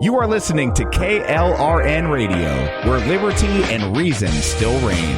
You are listening to KLRN Radio, where liberty and reason still reign.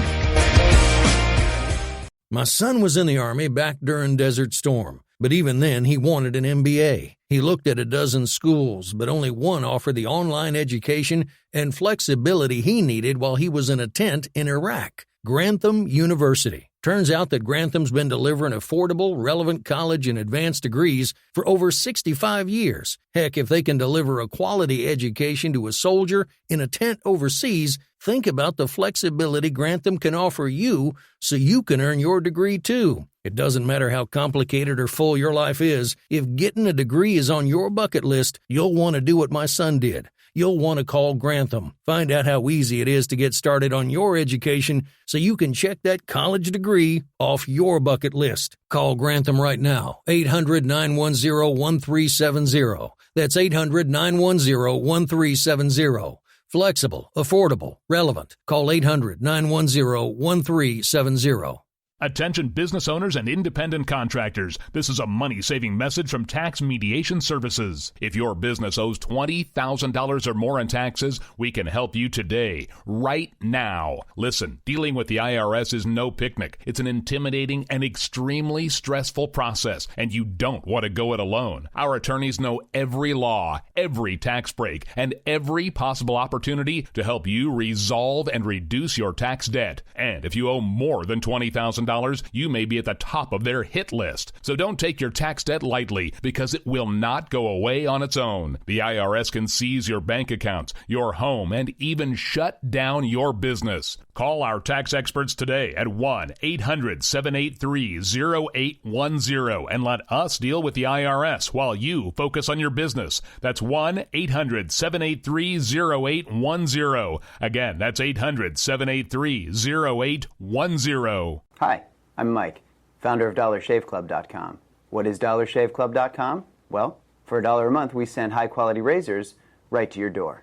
My son was in the Army back during Desert Storm, but even then he wanted an MBA. He looked at a dozen schools, but only one offered the online education and flexibility he needed while he was in a tent in Iraq, Grantham University. Turns out that Grantham's been delivering affordable, relevant college and advanced degrees for over 65 years. Heck, if they can deliver a quality education to a soldier in a tent overseas, think about the flexibility Grantham can offer you so you can earn your degree too. It doesn't matter how complicated or full your life is, if getting a degree is on your bucket list, you'll want to do what my son did. You'll want to call Grantham. Find out how easy it is to get started on your education so you can check that college degree off your bucket list. Call Grantham right now, 800-910-1370. That's 800-910-1370. Flexible, affordable, relevant. Call 800-910-1370. Attention business owners and independent contractors. This is a money-saving message from Tax Mediation Services. If your business owes $20,000 or more in taxes, we can help you today, right now. Listen, dealing with the IRS is no picnic. It's an intimidating and extremely stressful process, and you don't want to go it alone. Our attorneys know every law, every tax break, and every possible opportunity to help you resolve and reduce your tax debt. And if you owe more than $20,000, you may be at the top of their hit list. So don't take your tax debt lightly, because it will not go away on its own. The IRS can seize your bank accounts, your home, and even shut down your business. Call our tax experts today at 1-800-783-0810 and let us deal with the IRS while you focus on your business. That's 1-800-783-0810. Again, that's 800-783-0810. Hi, I'm Mike, founder of DollarShaveClub.com. What is DollarShaveClub.com? Well, for $1 a month, we send high-quality razors right to your door.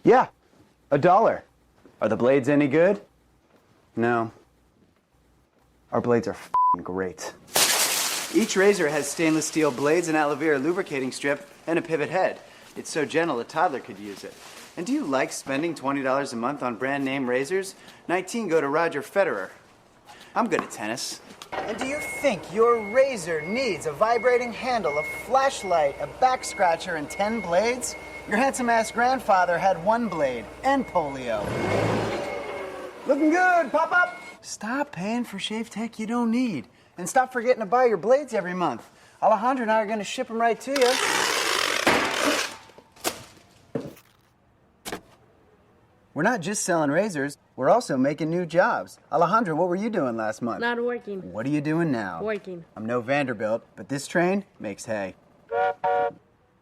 Yeah, $1. Are the blades any good? No. Our blades are f***ing great. Each razor has stainless steel blades, an aloe vera lubricating strip, and a pivot head. It's so gentle a toddler could use it. And do you like spending $20 a month on brand name razors? 19 go to Roger Federer. I'm good at tennis. And do you think your razor needs a vibrating handle, a flashlight, a back scratcher, and 10 blades? Your handsome-ass grandfather had 1 blade and polio. Looking good, Pop-Up! Stop paying for shave tech you don't need. And stop forgetting to buy your blades every month. Alejandro and I are going to ship them right to you. We're not just selling razors, we're also making new jobs. Alejandro, what were you doing last month? Not working. What are you doing now? Working. I'm no Vanderbilt, but this train makes hay.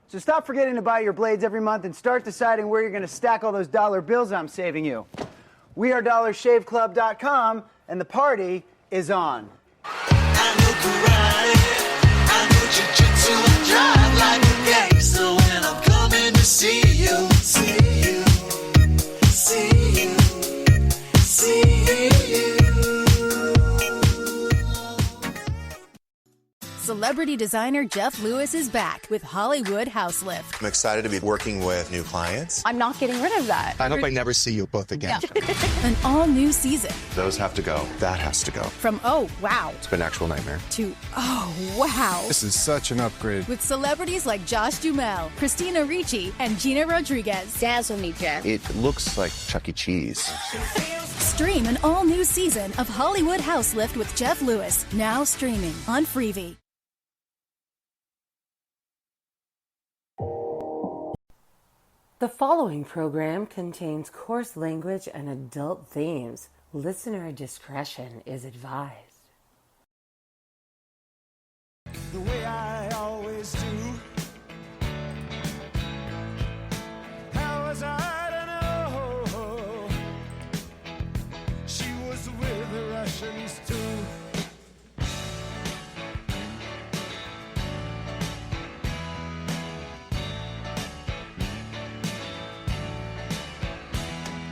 So stop forgetting to buy your blades every month and start deciding where you're going to stack all those dollar bills I'm saving you. We are DollarShaveClub.com, and the party is on. I know karate, I know jiu-jitsu, I drive like a gangster when I'm coming to see you, see you. See you, see you. Celebrity designer Jeff Lewis is back with Hollywood House Lift. I'm excited to be working with new clients. I'm not getting rid of that. I hope I never see you both again. An all-new season. Those have to go. That has to go. From oh, wow. It's been an actual nightmare. To oh, wow. This is such an upgrade. With celebrities like Josh Duhamel, Christina Ricci, and Gina Rodriguez. Dazzle me, Jeff. It looks like Chuck E. Cheese. Stream an all-new season of Hollywood House Lift with Jeff Lewis. Now streaming on Freevee. The following program contains coarse language and adult themes. Listener discretion is advised. The way I always do. How was I to know she was with the Russians too?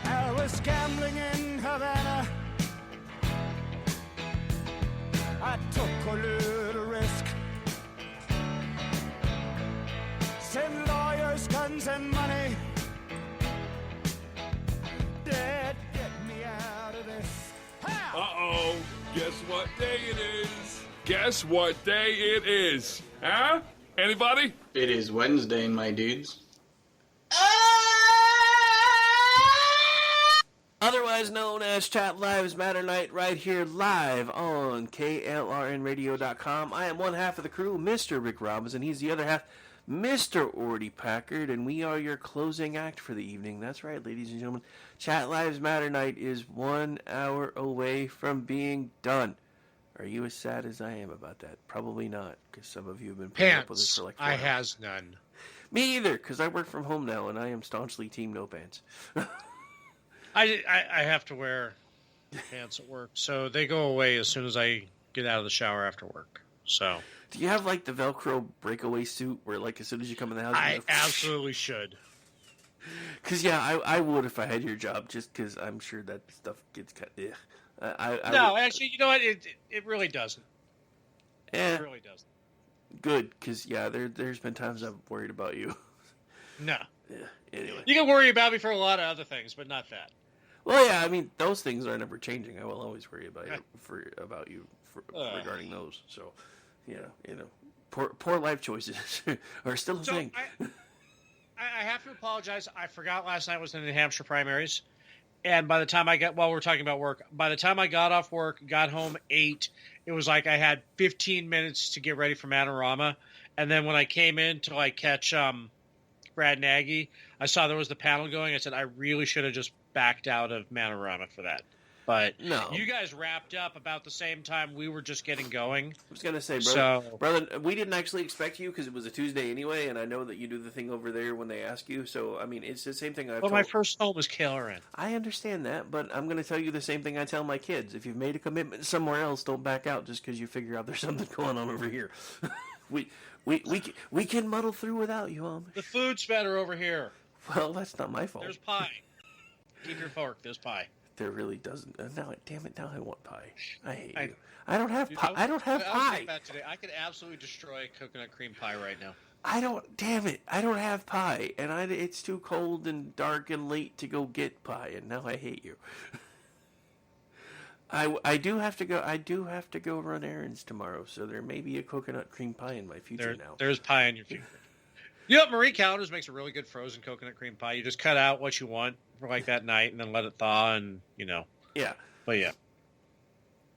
I was gambling in Havana. I took a little risk. Send lawyers, guns guns and money. Dad, get me out of this. Uh-oh. Guess what day it is? Guess what day it is? Huh? Anybody? It is Wednesday, my dudes. Otherwise known as Chat Lives Matter Night, right here live on KLRNradio.com. I am one half of the crew, Mr. Rick Robinson. He's the other half, Mr. Ordy Packard, and we are your closing act for the evening. That's right, ladies and gentlemen. Chat Lives Matter Night is 1 hour away from being done. Are you as sad as I am about that? Probably not, because some of you have been putting up with this for like 4 I hours. has none. Me either, because I work from home now, and I am staunchly team no pants. I have to wear pants at work, so they go away as soon as I get out of the shower after work. So, do you have like the Velcro breakaway suit where like as soon as you come in the house, I absolutely should. Because I would if I had your job, just because I'm sure that stuff gets cut. Yeah, No, actually, you know what? It really doesn't. Yeah, It really doesn't. Good, because there's been times I've worried about you. No. Yeah. Anyway, You can worry about me for a lot of other things, but not that. well, yeah, I mean those things are never changing. I will always worry about you regarding those. So, you know, poor life choices are still a thing. I have to apologize. I forgot last night was in the New Hampshire primaries. And by the time we're talking about work, by the time I got off work, got home 8, it was like I had 15 minutes to get ready for Manorama. And then when I came in to like catch Brad Nagy, I saw there was the panel going. I said, I really should have just backed out of Manorama for that. But no, you guys wrapped up about the same time we were just getting going. I was going to say, brother, we didn't actually expect you because it was a Tuesday anyway, and I know that you do the thing over there when they ask you. So, I mean, it's the same thing I've told. My first home was KLRN. I understand that, but I'm going to tell you the same thing I tell my kids. If you've made a commitment somewhere else, don't back out just because you figure out there's something going on over here. we can muddle through without you, Amish. The food's better over here. Well, that's not my fault. There's pie. Keep your fork. There's pie. There really doesn't. Now, damn it! Now I want pie. I hate you. I don't have pie. I don't have I was pie. thinking about today. I could absolutely destroy coconut cream pie right now. I don't. Damn it! I don't have pie, and it's too cold and dark and late to go get pie, and now I hate you. I do have to go. I do have to go run errands tomorrow, so there may be a coconut cream pie in my future now. There's pie in your future. You know, Marie Callender's makes a really good frozen coconut cream pie. You just cut out what you want for like that night, and then let it thaw, and Yeah. But yeah.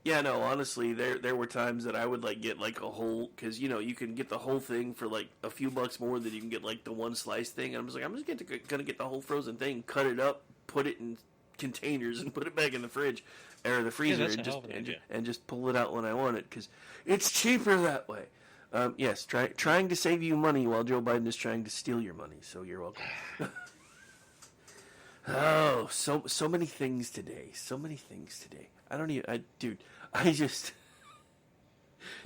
Yeah, no, honestly, there were times that I would like get like a whole, because you can get the whole thing for like a few bucks more than you can get like the one slice thing. And I'm just like, I'm just gonna get the whole frozen thing, cut it up, put it in containers, and put it back in the fridge or the freezer, and just pull it out when I want it because it's cheaper that way. Yes, trying to save you money while Joe Biden is trying to steal your money. So you're welcome. Oh, so many things today. So many things today. I don't even. I just.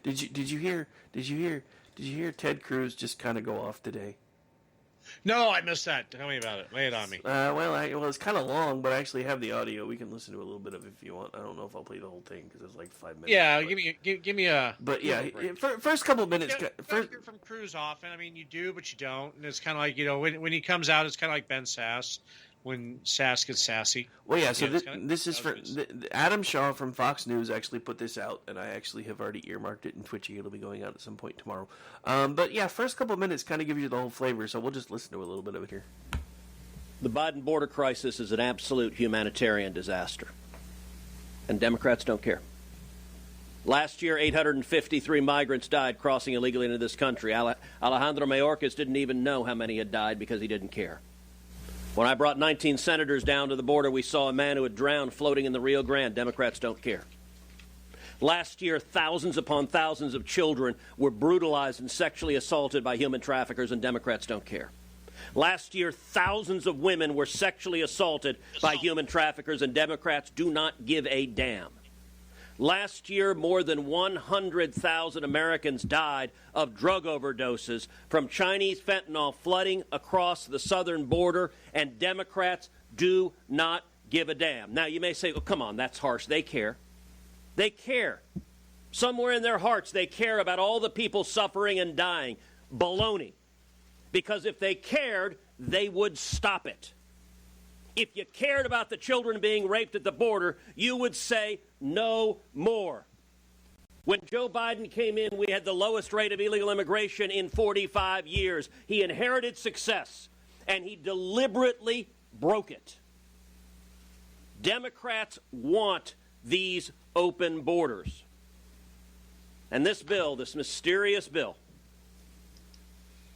Did you hear Ted Cruz just kind of go off today? No, I missed that. Tell me about it. Lay it on me. Well, it's kind of long, but I actually have the audio. We can listen to a little bit of it if you want. I don't know if I'll play the whole thing because it's like 5 minutes. Yeah, give me a. But yeah, first couple minutes. First hear from Cruz often. I mean, you do, but you don't. And it's kind of like when he comes out, it's kind of like Ben Sass when Sass gets sassy. Well, yeah. So this is for Adam Shaw from Fox News. Actually put this out, and I actually have already earmarked it in Twitchy. It'll be going out at some point tomorrow. But yeah, first couple minutes kind of give you the whole flavor. So we'll just listen to a little bit of it here. The Biden border crisis is an absolute humanitarian disaster, and Democrats don't care. Last year, 853 migrants died crossing illegally into this country. Alejandro Mayorkas didn't even know how many had died because he didn't care. When I brought 19 senators down to the border, we saw a man who had drowned floating in the Rio Grande. Democrats don't care. Last year, thousands upon thousands of children were brutalized and sexually assaulted by human traffickers, and Democrats don't care. Last year, thousands of women were sexually assaulted by human traffickers, and Democrats do not give a damn. Last year, more than 100,000 Americans died of drug overdoses from Chinese fentanyl flooding across the southern border, and Democrats do not give a damn. Now, you may say, oh, come on, that's harsh. They care. They care. Somewhere in their hearts, they care about all the people suffering and dying. Baloney. Because if they cared, they would stop it. If you cared about the children being raped at the border, you would say no more. When Joe Biden came in, we had the lowest rate of illegal immigration in 45 years. He inherited success, and he deliberately broke it. Democrats want these open borders. And this bill, this mysterious bill,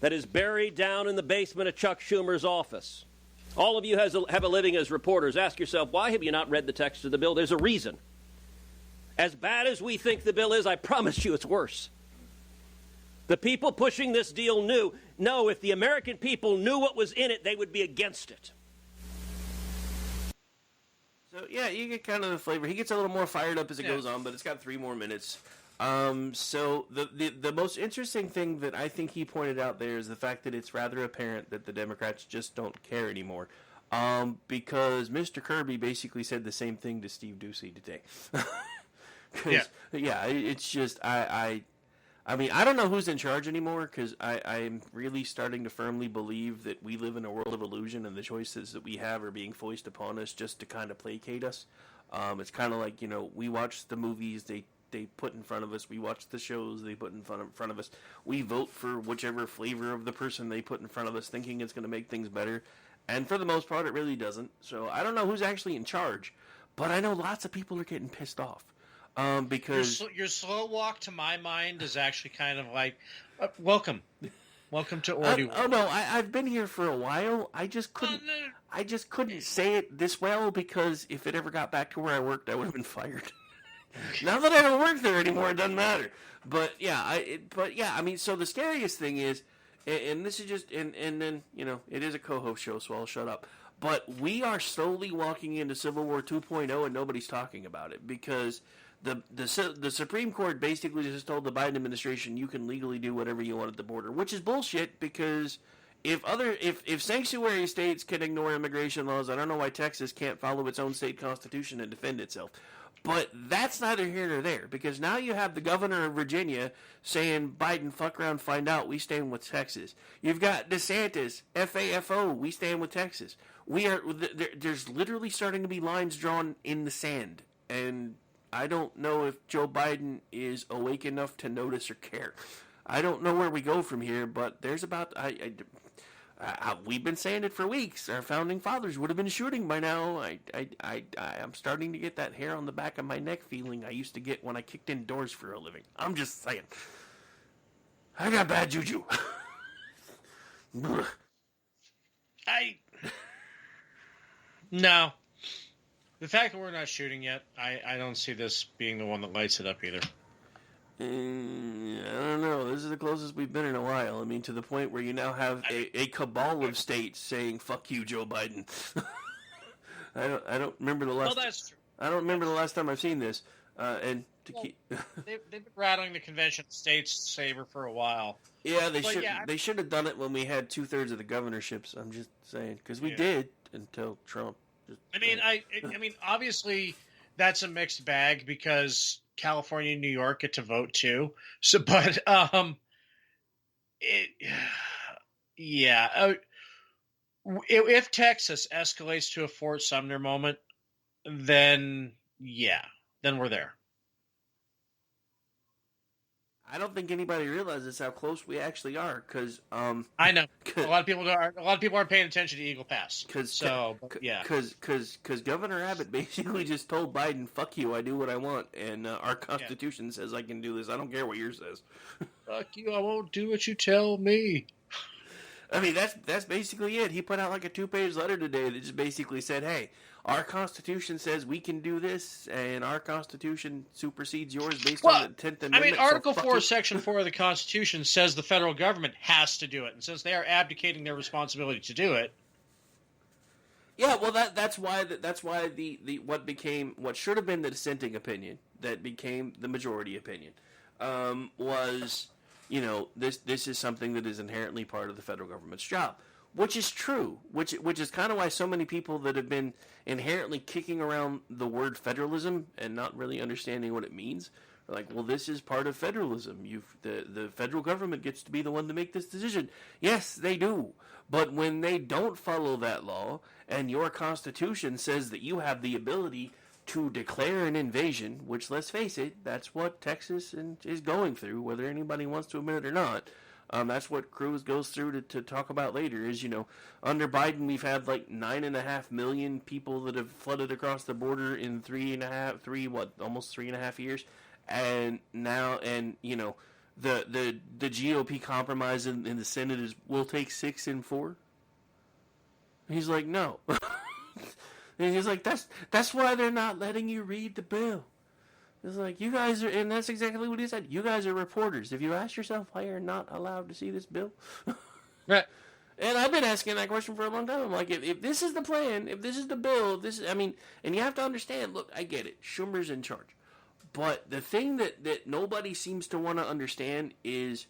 that is buried down in the basement of Chuck Schumer's office. All of you have a living as reporters. Ask yourself, why have you not read the text of the bill? There's a reason. As bad as we think the bill is, I promise you it's worse. The people pushing this deal know if the American people knew what was in it, they would be against it. So, yeah, you get kind of the flavor. He gets a little more fired up as it goes on, but it's got 3 more minutes. So the most interesting thing that I think he pointed out there is the fact that it's rather apparent that the Democrats just don't care anymore. Because Mr. Kirby basically said the same thing to Steve Doocy today. It's just, I mean, I don't know who's in charge anymore, because I'm really starting to firmly believe that we live in a world of illusion, and the choices that we have are being foisted upon us just to kind of placate us. It's kind of like, we watch the movies they put in front of us. We watch the shows they put in front of us. We vote for whichever flavor of the person they put in front of us, thinking it's going to make things better. And for the most part, it really doesn't. So I don't know who's actually in charge, but I know lots of people are getting pissed off. Because your slow walk to my mind is actually kind of like, welcome to Ordy. Oh no, I've been here for a while. I just couldn't say it this well, because if it ever got back to where I worked, I would have been fired. Now that I don't work there anymore, it doesn't matter. But I mean, so the scariest thing is, and this is just, and then it is a co-host show, so I'll shut up. But we are slowly walking into Civil War 2.0, and nobody's talking about it, because the Supreme Court basically just told the Biden administration you can legally do whatever you want at the border, which is bullshit, because if sanctuary states can ignore immigration laws, I don't know why Texas can't follow its own state constitution and defend itself. But that's neither here nor there, because now you have the governor of Virginia saying, Biden, fuck around, find out, we stand with Texas. You've got DeSantis, FAFO, we stand with Texas. There's literally starting to be lines drawn in the sand, and I don't know if Joe Biden is awake enough to notice or care. I don't know where we go from here, but there's we've been saying it for weeks. Our founding fathers would have been shooting by now. I'm starting to get that hair on the back of my neck feeling I used to get when I kicked in doors for a living. I'm just saying. I got bad juju. No. The fact that we're not shooting yet, I don't see this being the one that lights it up either. I don't know. This is the closest we've been in a while. I mean, to the point where you now have a cabal of states saying "fuck you, Joe Biden." I don't remember the last. Well, that's true. I don't remember the last time I've seen this. They've been rattling the convention states saber for a while. Yeah, they should have done it when we had 2/3 of the governorships. I'm just saying, because we did until Trump. I mean, obviously that's a mixed bag, because California and New York get to vote too. So, but if Texas escalates to a Fort Sumner moment, then we're there. I don't think anybody realizes how close we actually are, because I know a lot of people aren't paying attention to Eagle Pass. Because Governor Abbott basically just told Biden, "Fuck you, I do what I want," and our Constitution says I can do this. I don't care what yours says. Fuck you, I won't do what you tell me. I mean, that's basically it. He put out like a 2-page letter today that just basically said, "Hey, our Constitution says we can do this, and our Constitution supersedes yours based on the 10th Amendment." I mean, Article 4, Section 4 of the Constitution says the federal government has to do it, and since they are abdicating their responsibility to do it. Yeah, well, that's why the what should have been the dissenting opinion that became the majority opinion was, this is something that is inherently part of the federal government's job. Which is true, which is kind of why so many people that have been inherently kicking around the word federalism and not really understanding what it means Like, well, this is part of federalism. The federal government gets to be the one to make this decision. Yes, they do. But when they don't follow that law, and your Constitution says that you have the ability to declare an invasion, which, let's face it, that's what Texas is going through, whether anybody wants to admit it or not. That's what Cruz goes through to talk about later is, under Biden, we've had like 9.5 million people that have flooded across the border in almost 3.5 years. And now, the GOP compromise in the Senate is we'll take 6 and 4. And he's like, no. And he's like, that's why they're not letting you read the bill. It's like, you guys are, and that's exactly what he said. You guys are reporters. Have you asked yourself why you're not allowed to see this bill? Right. And I've been asking that question for a long time. I'm like, if this is the plan, if this is the bill, and you have to understand, look, I get it. Schumer's in charge. But the thing that nobody seems to want to understand is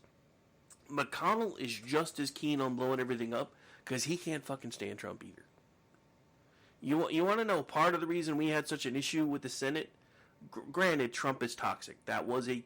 McConnell is just as keen on blowing everything up because he can't fucking stand Trump either. You want to know part of the reason we had such an issue with the Senate? Granted, Trump is toxic. That was a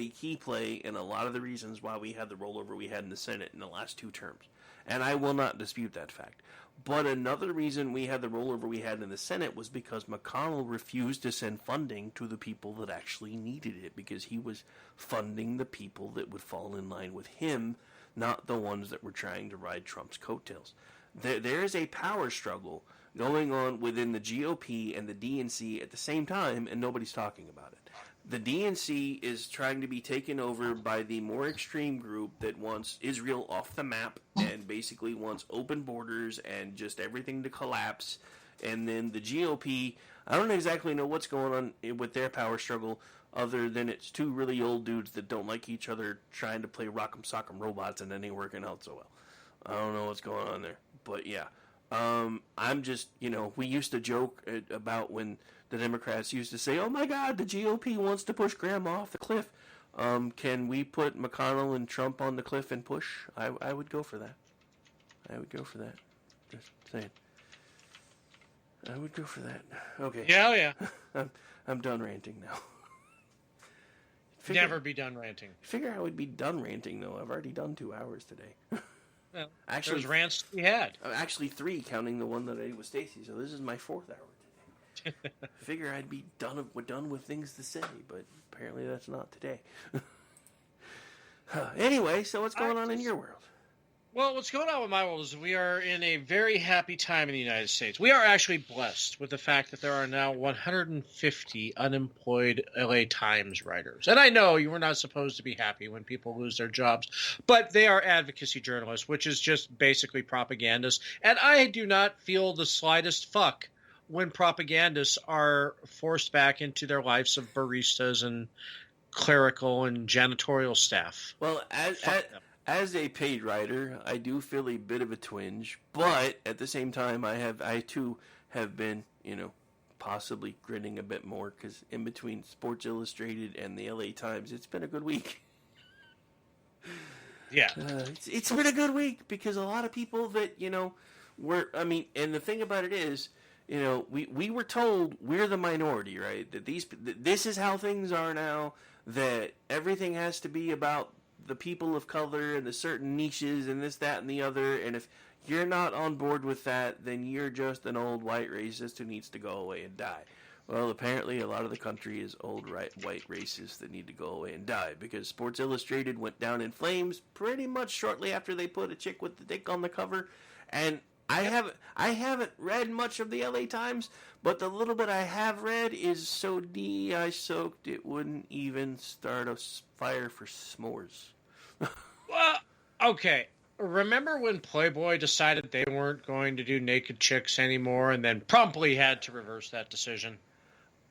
key play in a lot of the reasons why we had the rollover we had in the Senate in the last 2 terms. And I will not dispute that fact. But another reason we had the rollover we had in the Senate was because McConnell refused to send funding to the people that actually needed it, because he was funding the people that would fall in line with him, not the ones that were trying to ride Trump's coattails. There is a power struggle going on within the GOP and the DNC at the same time, and nobody's talking about it. The DNC is trying to be taken over by the more extreme group that wants Israel off the map and basically wants open borders and just everything to collapse. And then the GOP, I don't exactly know what's going on with their power struggle, other than it's 2 really old dudes that don't like each other trying to play Rock'em Sock'em Robots, and it ain't working out so well. I don't know what's going on there. But yeah. I'm just, we used to joke about when the Democrats used to say, oh my God, the GOP wants to push Grandma off the cliff. Can we put McConnell and Trump on the cliff and push? I would go for that. I would go for that. Just saying. I would go for that. Okay. Yeah. I'm done ranting now. Never be done ranting. Figure I would be done ranting, though. I've already done 2 hours today. Well, actually, there's rants we had. Actually 3, counting the one that I did with Stacy. So this is my 4th hour today. Figure I'd be done with things to say, but apparently that's not today. Anyway, so what's going on in your world? Well, what's going on with my world is we are in a very happy time in the United States. We are actually blessed with the fact that there are now 150 unemployed LA Times writers. And I know you were not supposed to be happy when people lose their jobs, but they are advocacy journalists, which is just basically propagandists. And I do not feel the slightest fuck when propagandists are forced back into their lives of baristas and clerical and janitorial staff. Well, as a paid writer, I do feel a bit of a twinge, but at the same time, I too have been, possibly grinning a bit more, because in between Sports Illustrated and the LA Times, it's been a good week. Yeah. It's been a good week, because a lot of people that, and the thing about it is, we were told we're the minority, right? That this is how things are now, that everything has to be about the people of color and the certain niches and this, that, and the other, and if you're not on board with that, then you're just an old white racist who needs to go away and die. Well, apparently a lot of the country is old white racists that need to go away and die, because Sports Illustrated went down in flames pretty much shortly after they put a chick with the dick on the cover, and I haven't read much of the LA Times, but the little bit I have read is so DEI-soaked it wouldn't even start a fire for s'mores. Well, okay. Remember when Playboy decided they weren't going to do naked chicks anymore and then promptly had to reverse that decision?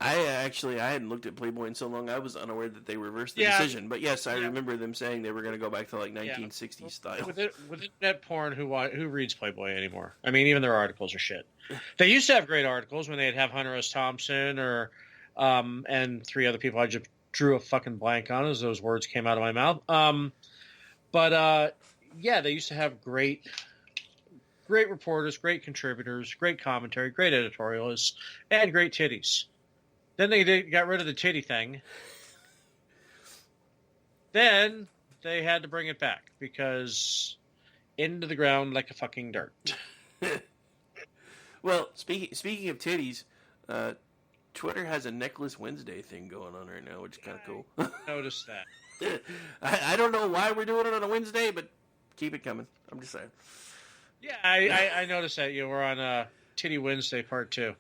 I hadn't looked at Playboy in so long, I was unaware that they reversed the decision. But yes, I remember them saying they were going to go back to like 1960s style. With internet porn, who reads Playboy anymore? I mean, even their articles are shit. They used to have great articles when they'd have Hunter S. Thompson or and 3 other people I just drew a fucking blank on as those words came out of my mouth. Yeah, they used to have great reporters, great contributors, great commentary, great editorialists, and great titties. Then they got rid of the titty thing, Then they had to bring it back because into the ground like a fucking dirt. Well, speaking of titties, Twitter has a Necklace Wednesday thing going on right now, which is kind of cool. Notice that. I don't know why we're doing it on a Wednesday, but keep it coming. I'm just saying. Yeah, I noticed that you were on Titty Wednesday Part 2.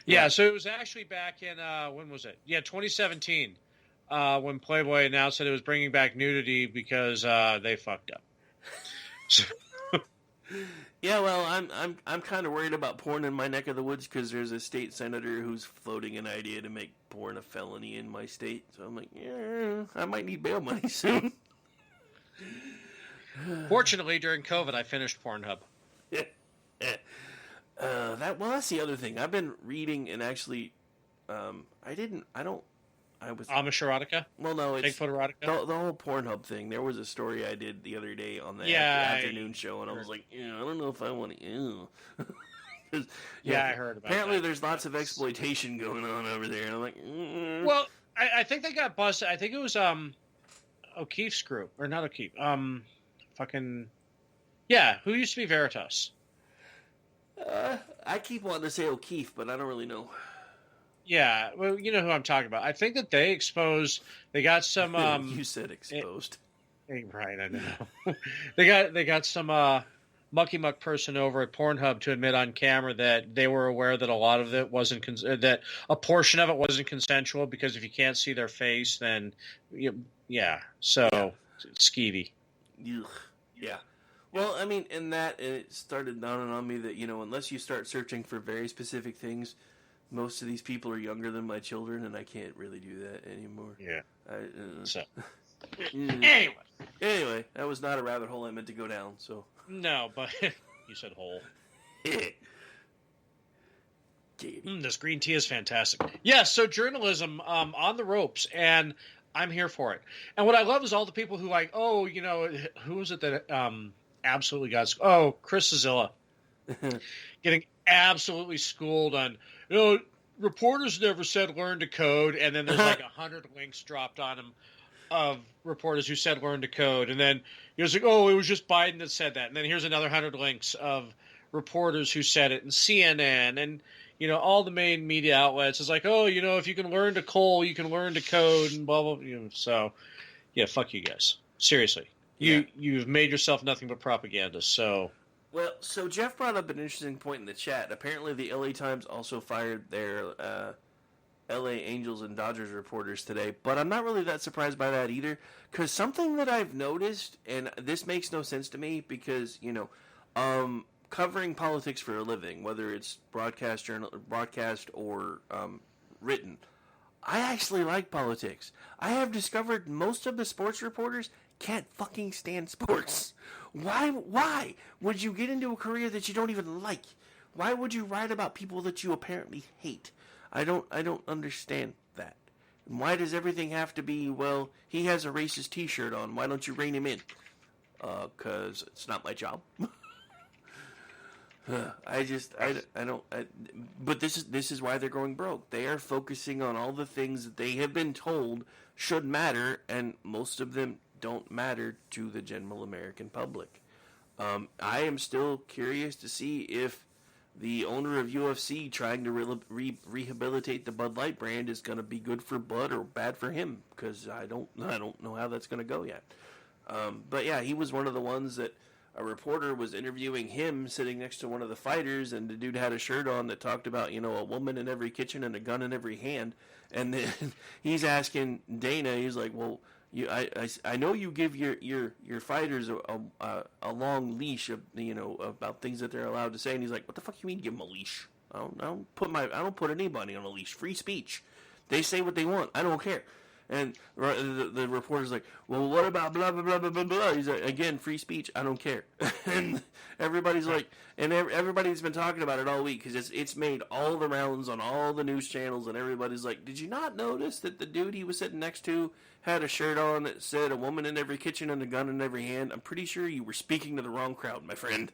Yeah, so it was actually back in, when was it? Yeah, 2017, when Playboy announced that it was bringing back nudity because they fucked up. Yeah, well, I'm kind of worried about porn in my neck of the woods because there's a state senator who's floating an idea to make porn a felony in my state. So I'm like, yeah, I might need bail money soon. Fortunately, during COVID, I finished Pornhub. That's the other thing. I've been reading and actually, Amish erotica? Well, no, it's Bigfoot erotica? The whole Pornhub thing. There was a story I did the other day on the afternoon show, and I was like, I don't know if I want to. I heard about apparently that. there's lots of exploitation going on over there, and I'm like, Well, I think they got busted. I think it was O'Keefe's group, or not O'Keefe. Who used to be Veritas? I keep wanting to say O'Keefe, but I don't really know. Yeah, well, you know who I'm talking about. I think that they exposed. They got some. You said exposed. Right, I know. they got some mucky muck person over at Pornhub to admit on camera that they were aware that a lot of it wasn't that a portion of it wasn't consensual because if you can't see their face, then it's skeevy. Ugh. Yeah. Well, I mean, it started dawning on me that, unless you start searching for very specific things, most of these people are younger than my children, and I can't really do that anymore. Yeah. Anyway, that was not a rabbit hole I meant to go down, so. No, but you said hole. This green tea is fantastic. Yeah, so journalism on the ropes, and I'm here for it. And what I love is all the people who who is it that absolutely got... Oh, Chris Cizilla. Getting absolutely schooled on, reporters never said learn to code, and then there's like 100 links dropped on him of reporters who said learn to code, and then he was like, oh, it was just Biden that said that, and then here's another 100 links of reporters who said it, and CNN, and all the main media outlets is like, oh, if you can learn to coal, you can learn to code, and blah blah. So, yeah, fuck you guys. Seriously, you've made yourself nothing but propaganda. So. Well, so Jeff brought up an interesting point in the chat. Apparently, the LA Times also fired their LA Angels and Dodgers reporters today, but I'm not really that surprised by that either, because something that I've noticed, and this makes no sense to me, because, covering politics for a living, whether it's broadcast or written, I actually like politics. I have discovered most of the sports reporters can't fucking stand sports. Why would you get into a career that you don't even like? Why would you write about people that you apparently hate? I don't understand that. And why does everything have to be, well, he has a racist t-shirt on, why don't you rein him in? 'Cause it's not my job. But this is why they're going broke. They are focusing on all the things that they have been told should matter, and most of them don't matter to the general American public. I am still curious to see if the owner of UFC trying to rehabilitate the Bud Light brand is going to be good for Bud or bad for him, because I don't know how that's going to go yet. But yeah, he was one of the ones that a reporter was interviewing him sitting next to one of the fighters, and the dude had a shirt on that talked about, a woman in every kitchen and a gun in every hand. And then he's asking Dana, he's like, well, I know you give your fighters a long leash of, about things that they're allowed to say. And he's like, what the fuck you mean give them a leash? I don't put anybody on a leash. Free speech. They say what they want. I don't care. And the reporter's like, well, what about blah, blah, blah, blah, blah, blah? He's like, again, free speech. I don't care. And everybody's like, and everybody's been talking about it all week because it's made all the rounds on all the news channels, and everybody's like, did you not notice that the dude he was sitting next to had a shirt on that said a woman in every kitchen and a gun in every hand? I'm pretty sure you were speaking to the wrong crowd, my friend.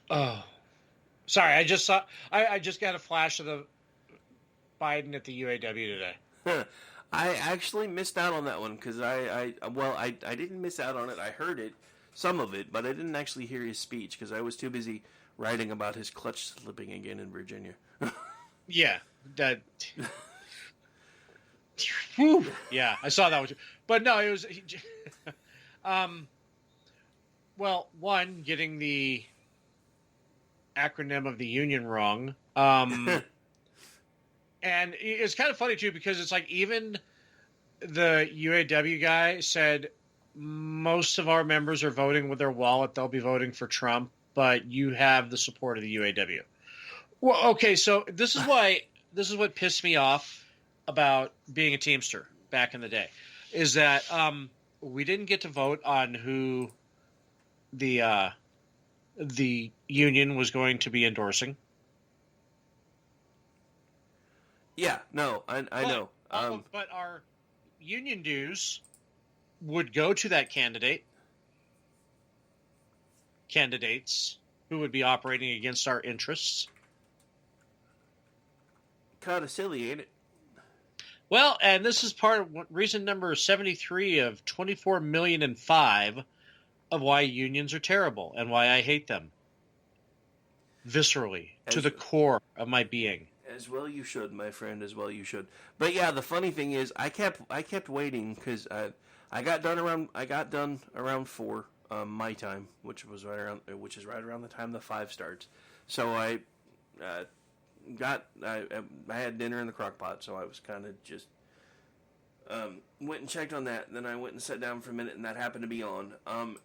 Oh, sorry. I just saw. I just got a flash of the Biden at the UAW today. I actually missed out on that one because I didn't miss out on it. I heard it, some of it, but I didn't actually hear his speech because I was too busy writing about his clutch slipping again in Virginia. Yeah, that. Whew, yeah, I saw that one too. But no, it was. Well, one, getting the acronym of the union wrong. And it's kind of funny, too, because it's like even the UAW guy said most of our members are voting with their wallet. They'll be voting for Trump, but you have the support of the UAW. Well, okay, so this is what pissed me off about being a Teamster back in the day, is that we didn't get to vote on who the union was going to be endorsing. Yeah, no, I know. But our union dues would go to that candidates who would be operating against our interests. Kind of silly, ain't it? Well, and this is part of reason number 73 of 24,000,005 of why unions are terrible and why I hate them. Viscerally, to the core of my being. As well you should, my friend, as well you should. But yeah, the funny thing is, I kept waiting because I got done around 4 my time, which is right around the time the 5 starts. So I had dinner in the crock pot, so I was kind of just went and checked on that. And then I went and sat down for a minute, and that happened to be on.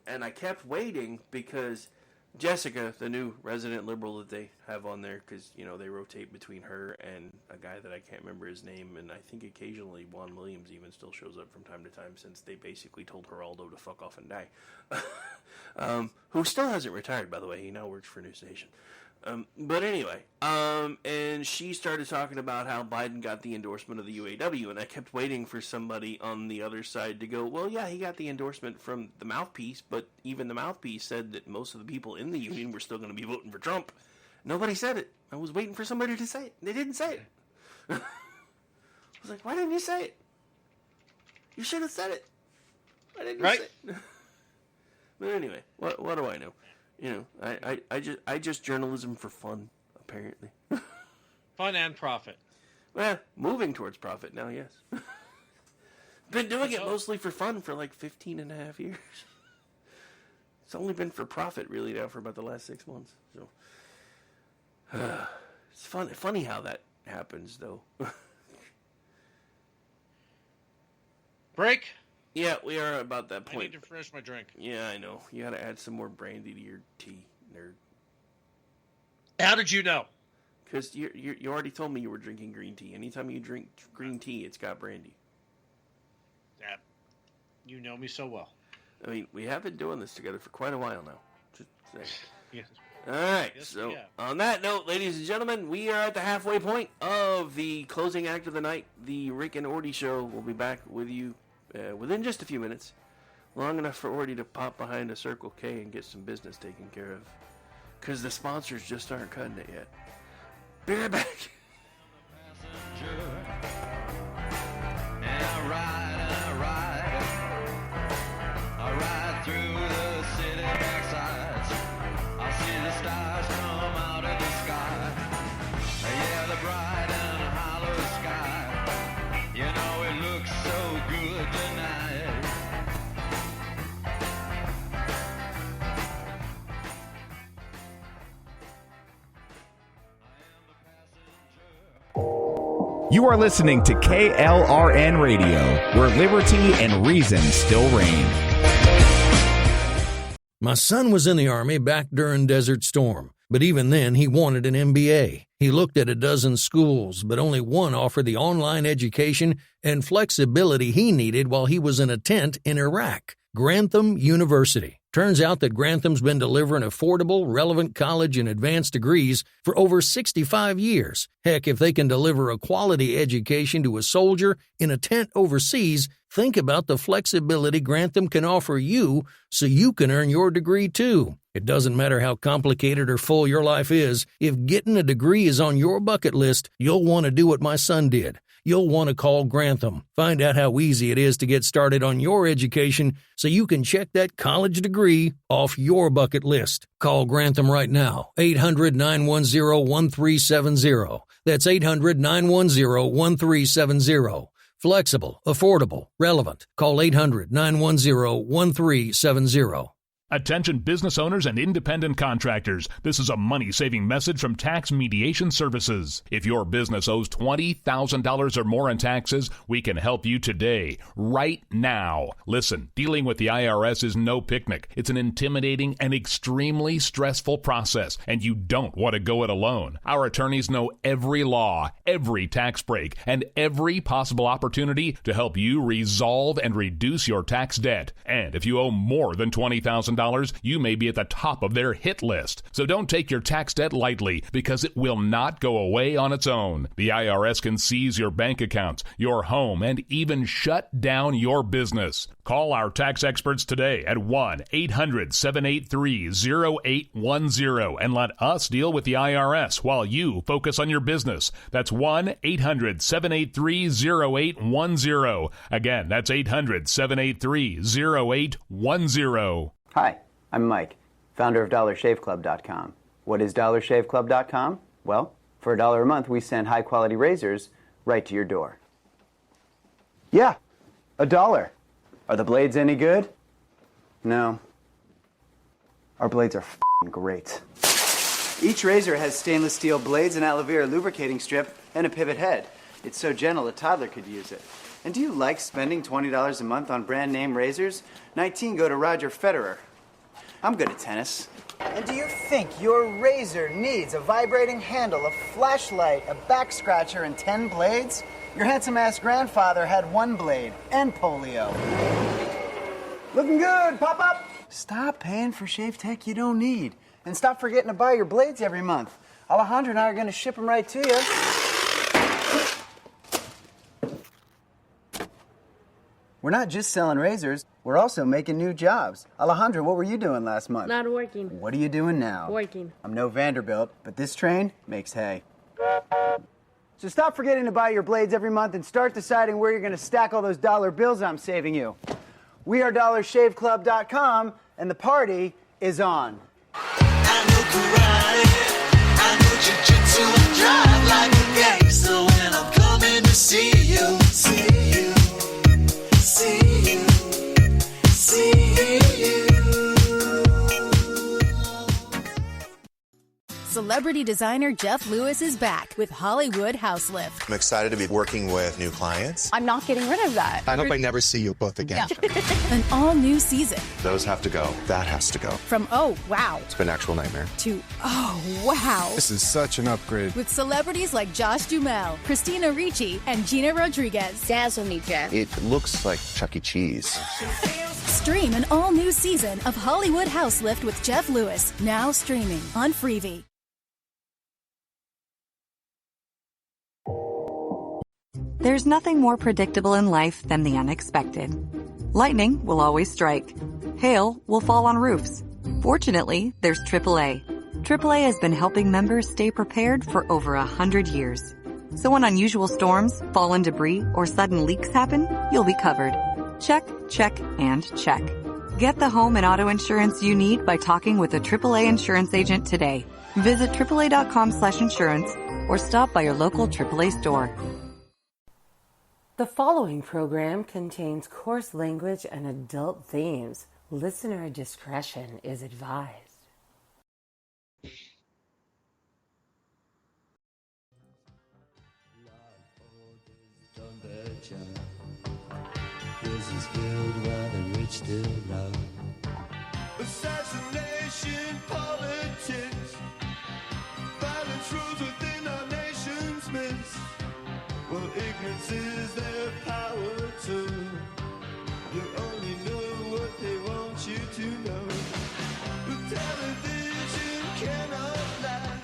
And I kept waiting because Jessica, the new resident liberal that they have on there, because, you know, they rotate between her and a guy that I can't remember his name, and I think occasionally Juan Williams even still shows up from time to time, since they basically told Geraldo to fuck off and die. Who still hasn't retired, by the way. He now works for News Nation. But anyway, and she started talking about how Biden got the endorsement of the UAW, and I kept waiting for somebody on the other side to go, well, yeah, he got the endorsement from the mouthpiece, but even the mouthpiece said that most of the people in the union were still going to be voting for Trump. Nobody said it. I was waiting for somebody to say it. They didn't say it. I was like, why didn't you say it? You should have said it. Why didn't you say it? But anyway, what do I know? You know, I just journalism for fun, apparently. Fun and profit. Well, moving towards profit now, yes. Been doing it mostly for fun for like 15 and a half years. It's only been for profit, really, now for about the last 6 months. So it's funny how that happens, though. Break? Yeah, we are about that point. I need to finish my drink. Yeah, I know. You gotta add some more brandy to your tea, nerd. How did you know? Because you already told me you were drinking green tea. Anytime you drink green tea, it's got brandy. Yeah. You know me so well. I mean, we have been doing this together for quite a while now. Just saying. Yes. All right, Yes, so yeah. on that note, ladies and gentlemen, we are at the halfway point of the closing act of the night. The Rick and Orty Show will be back with you within just a few minutes. Long enough for Orty to pop behind a Circle K and get some business taken care of. Because the sponsors just aren't cutting it yet. Be right back. I ride through the city backsides. I see the stars come out of the sky. Yeah, the bright and hollow sky. You know it looks so good tonight. You are listening to KLRN Radio, where liberty and reason still reign. My son was in the Army back during Desert Storm, but even then he wanted an MBA. He looked at a dozen schools, but only one offered the online education and flexibility he needed while he was in a tent in Iraq. Grantham University. Turns out that Grantham's been delivering affordable, relevant college and advanced degrees for over 65 years. Heck, if they can deliver a quality education to a soldier in a tent overseas, think about the flexibility Grantham can offer you so you can earn your degree too. It doesn't matter how complicated or full your life is, if getting a degree is on your bucket list, you'll want to do what my son did. You'll want to call Grantham. Find out how easy it is to get started on your education so you can check that college degree off your bucket list. Call Grantham right now, 800-910-1370. That's 800-910-1370. Flexible, affordable, relevant. Call 800-910-1370. Attention business owners and independent contractors. This is a money-saving message from Tax Mediation Services. If your business owes $20,000 or more in taxes, we can help you today, right now. Listen, dealing with the IRS is no picnic. It's an intimidating and extremely stressful process, and you don't want to go it alone. Our attorneys know every law, every tax break, and every possible opportunity to help you resolve and reduce your tax debt. And if you owe more than $20,000, you may be at the top of their hit list. So don't take your tax debt lightly, because it will not go away on its own. The IRS can seize your bank accounts, your home, and even shut down your business. Call our tax experts today at 1-800-783-0810 and let us deal with the IRS while you focus on your business. That's 1-800-783-0810. Again, that's 800-783-0810. Hi, I'm Mike, founder of DollarShaveClub.com. What is DollarShaveClub.com? Well, for $1 a month, we send high-quality razors right to your door. Yeah, $1. Are the blades any good? No. Our blades are f***ing great. Each razor has stainless steel blades, an aloe vera lubricating strip, and a pivot head. It's so gentle a toddler could use it. And do you like spending $20 a month on brand name razors? 19 go to Roger Federer. I'm good at tennis. And do you think your razor needs a vibrating handle, a flashlight, a back scratcher, and 10 blades? Your handsome-ass grandfather had 1 blade and polio. Looking good, pop up! Stop paying for shave tech you don't need. And stop forgetting to buy your blades every month. Alejandro and I are going to ship them right to you. We're not just selling razors, we're also making new jobs. Alejandro, what were you doing last month? Not working. What are you doing now? Working. I'm no Vanderbilt, but this train makes hay. So stop forgetting to buy your blades every month and start deciding where you're going to stack all those dollar bills I'm saving you. We are DollarShaveClub.com, and the party is on. I know karate, I know jiu-jitsu, I drive like a gangster when I'm coming to see you, see you. See you, see you. Celebrity designer Jeff Lewis is back with Hollywood House Lift. I'm excited to be working with new clients. I'm not getting rid of that. I hope I never see you both again. An all-new season. Those have to go. That has to go. From oh, wow, It's been an actual nightmare. to oh, wow. This is such an upgrade. With celebrities like Josh Duhamel, Christina Ricci, and Gina Rodriguez. Dazzle me, Jeff. It looks like Chuck E. Cheese. Stream an all-new season of Hollywood House Lift with Jeff Lewis, now streaming on Freevee. There's nothing more predictable in life than the unexpected. Lightning will always strike. Hail will fall on roofs. Fortunately, there's AAA. AAA has been helping members stay prepared for over 100 years. So when unusual storms, fallen debris, or sudden leaks happen, you'll be covered. Check, check, and check. Get the home and auto insurance you need by talking with a AAA insurance agent today. Visit AAA.com/insurance or stop by your local AAA store. The following program contains coarse language and adult themes. Listener discretion is advised. This is filled where the rich still love. Assassination politics, violence rules within our nation's midst. Well, ignorance is their power too. You only know what they want you to know. But television cannot lie.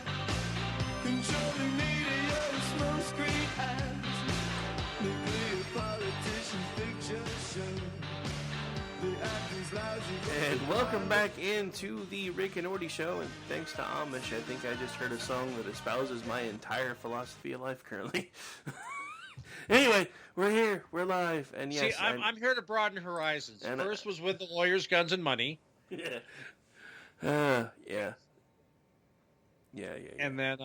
Controlling media, smoke screen ads. Nuclear politicians, picture show. The acting's lousy. And welcome back into the Rick and Morty show, and thanks to Amish, I think I just heard a song that espouses my entire philosophy of life currently. Anyway, we're here, we're live, and yes, see, I'm here to broaden horizons. And First was with the lawyers, guns, and money. Yeah. And then,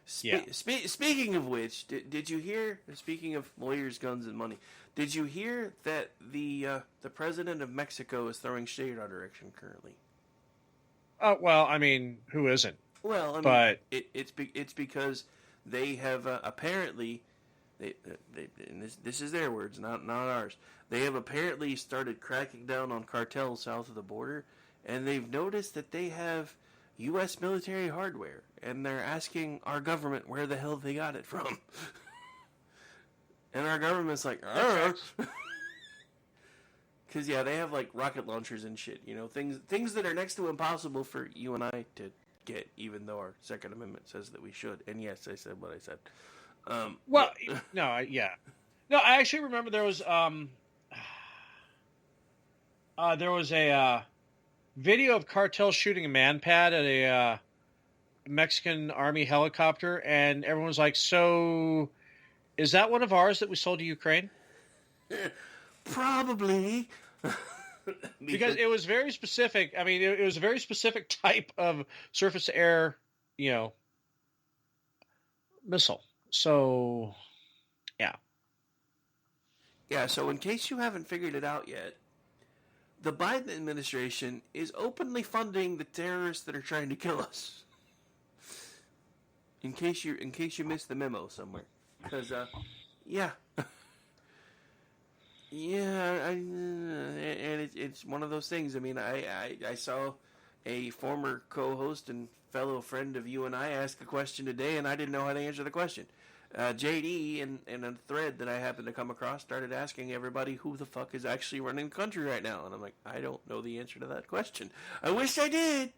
Speaking of which, did you hear? Speaking of lawyers, guns, and money, did you hear that the president of Mexico is throwing shade our direction currently? Well, I mean, who isn't? Well, I mean, but it's because they have apparently, and this is their words, not ours. They have apparently started cracking down on cartels south of the border, and they've noticed that they have U.S. military hardware, and they're asking our government where the hell they got it from. And our government's like, because they have like rocket launchers and shit, things that are next to impossible for you and I to get, even though our Second Amendment says that we should. And yes, I said what I said. No, I actually remember there was a video of cartels shooting a man-pad at a Mexican army helicopter, and everyone's like, so is that one of ours that we sold to Ukraine? Probably. Because it was very specific. I mean, it was a very specific type of surface-to-air, missile. So, yeah. Yeah, so in case you haven't figured it out yet, the Biden administration is openly funding the terrorists that are trying to kill us. In case you missed the memo somewhere, because and it's one of those things. I mean, I saw a former co-host and fellow friend of you and I ask a question today, and I didn't know how to answer the question. JD, in a thread that I happened to come across, started asking everybody who the fuck is actually running the country right now. And I'm like, I don't know the answer to that question. I wish I did.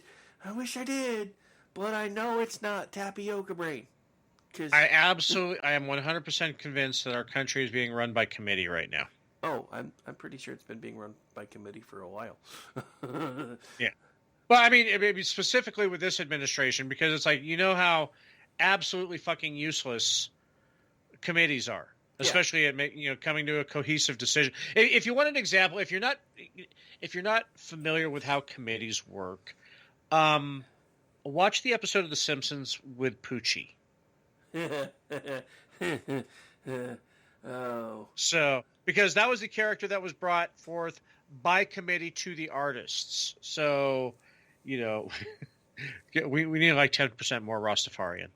But I know it's not Tapioca Brain. I am 100% convinced that our country is being run by committee right now. Oh, I'm pretty sure it's been being run by committee for a while. Yeah. Well, I mean, maybe specifically with this administration, because it's like, how absolutely fucking useless committees are, especially at coming to a cohesive decision. If you want an example, if you're not familiar with how committees work, watch the episode of The Simpsons with Poochie. Oh. So, because that was the character that was brought forth by committee to the artists. So, we need like 10% more Rastafarian.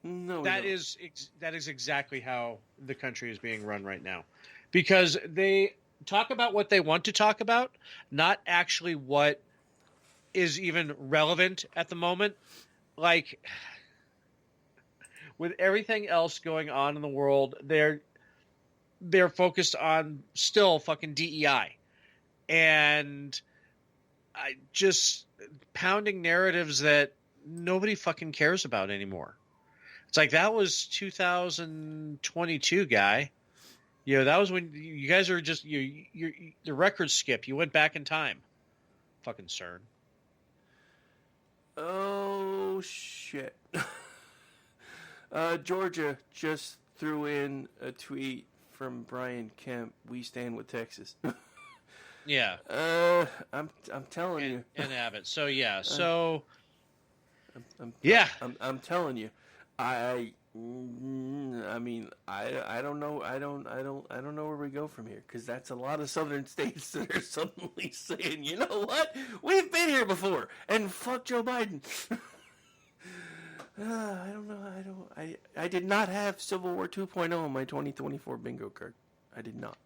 No, that is exactly how the country is being run right now, because they talk about what they want to talk about, not actually what is even relevant at the moment. Like, with everything else going on in the world, they're focused on still fucking DEI and just pounding narratives that nobody fucking cares about anymore. It's like, that was 2022, guy. That was when you guys are just the record skip. You went back in time. Fucking CERN. Oh shit. Georgia just threw in a tweet from Brian Kemp. We stand with Texas. Yeah. I'm telling you. And Abbott. So yeah. I'm telling you. I mean, I don't know. I don't know where we go from here, because that's a lot of southern states that are suddenly saying, you know what? We've been here before, and fuck Joe Biden. I don't know. I did not have Civil War 2.0 on my 2024 bingo card. I did not.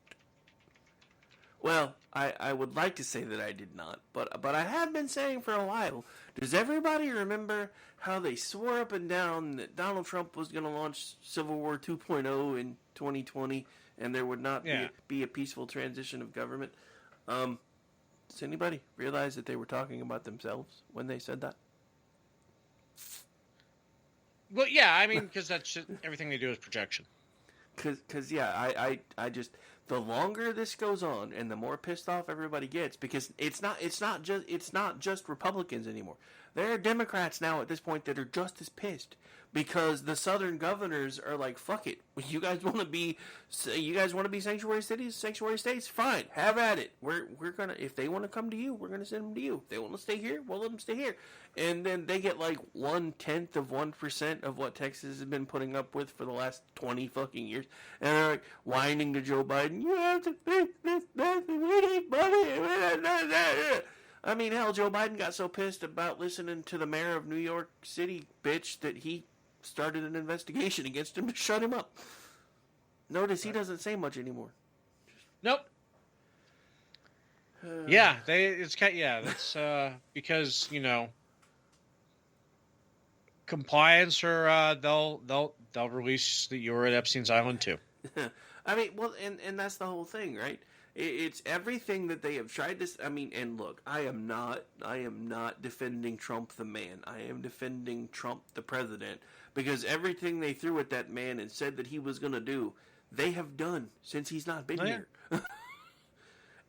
Well, I would like to say that I did not, but I have been saying for a while. Does everybody remember how they swore up and down that Donald Trump was going to launch Civil War 2.0 in 2020, and there would not be a peaceful transition of government? Does anybody realize that they were talking about themselves when they said that? Well, yeah, I mean, because that's just, everything they do is projection. Because I just, the longer this goes on and the more pissed off everybody gets, because it's not just Republicans anymore. There are Democrats now at this point that are just as pissed because the southern governors are like, fuck it. You guys want to be sanctuary cities, sanctuary states? Fine, have at it. We're gonna, if they want to come to you, we're gonna send them to you. If they want to stay here, we'll let them stay here. And then they get like 0.1% of what Texas has been putting up with for the last 20 fucking years. And they're like whining to Joe Biden, you have to fix this, we need money. I mean, hell, Joe Biden got so pissed about listening to the mayor of New York City bitch that he started an investigation against him to shut him up. Notice he doesn't say much anymore. Nope. Yeah, that's because, you know, compliance, or they'll release that you're at Epstein's Island too. I mean, well, and that's the whole thing, right? It's everything that they have tried to. I mean, and look, I am not defending Trump the man. I am defending Trump the president, because everything they threw at that man and said that he was going to do, they have done since he's not been here.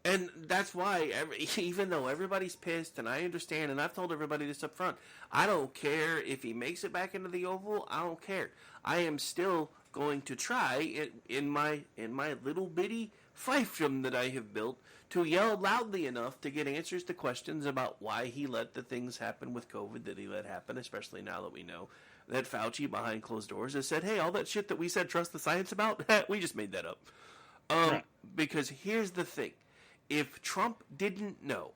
And that's why, even though everybody's pissed, and I understand, and I've told everybody this up front, I don't care if he makes it back into the Oval. I don't care. I am still going to try in my little bitty fiefdom that I have built to yell loudly enough to get answers to questions about why he let the things happen with COVID that he let happen, especially now that we know that Fauci behind closed doors has said, hey, all that shit that we said trust the science about, we just made that up. Right. Because here's the thing. If Trump didn't know,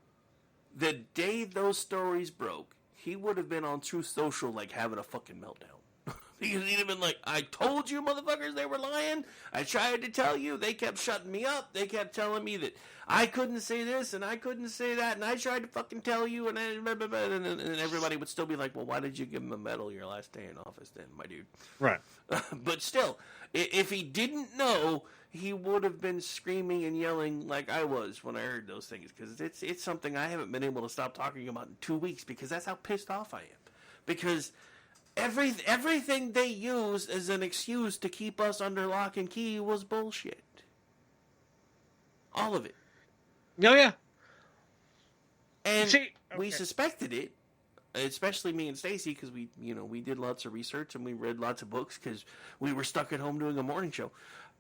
the day those stories broke, he would have been on Truth Social like having a fucking meltdown. Because he'd have been like, I told you motherfuckers they were lying. I tried to tell you. They kept shutting me up. They kept telling me that I couldn't say this and I couldn't say that. And I tried to fucking tell you. And everybody would still be like, well, why did you give him a medal your last day in office then, my dude? Right. But still, if he didn't know, he would have been screaming and yelling like I was when I heard those things. Because it's something I haven't been able to stop talking about in 2 weeks, because that's how pissed off I am. Because everything they used as an excuse to keep us under lock and key was bullshit. All of it. Oh, yeah. And we suspected it, especially me and Stacy, because we did lots of research and we read lots of books because we were stuck at home doing a morning show.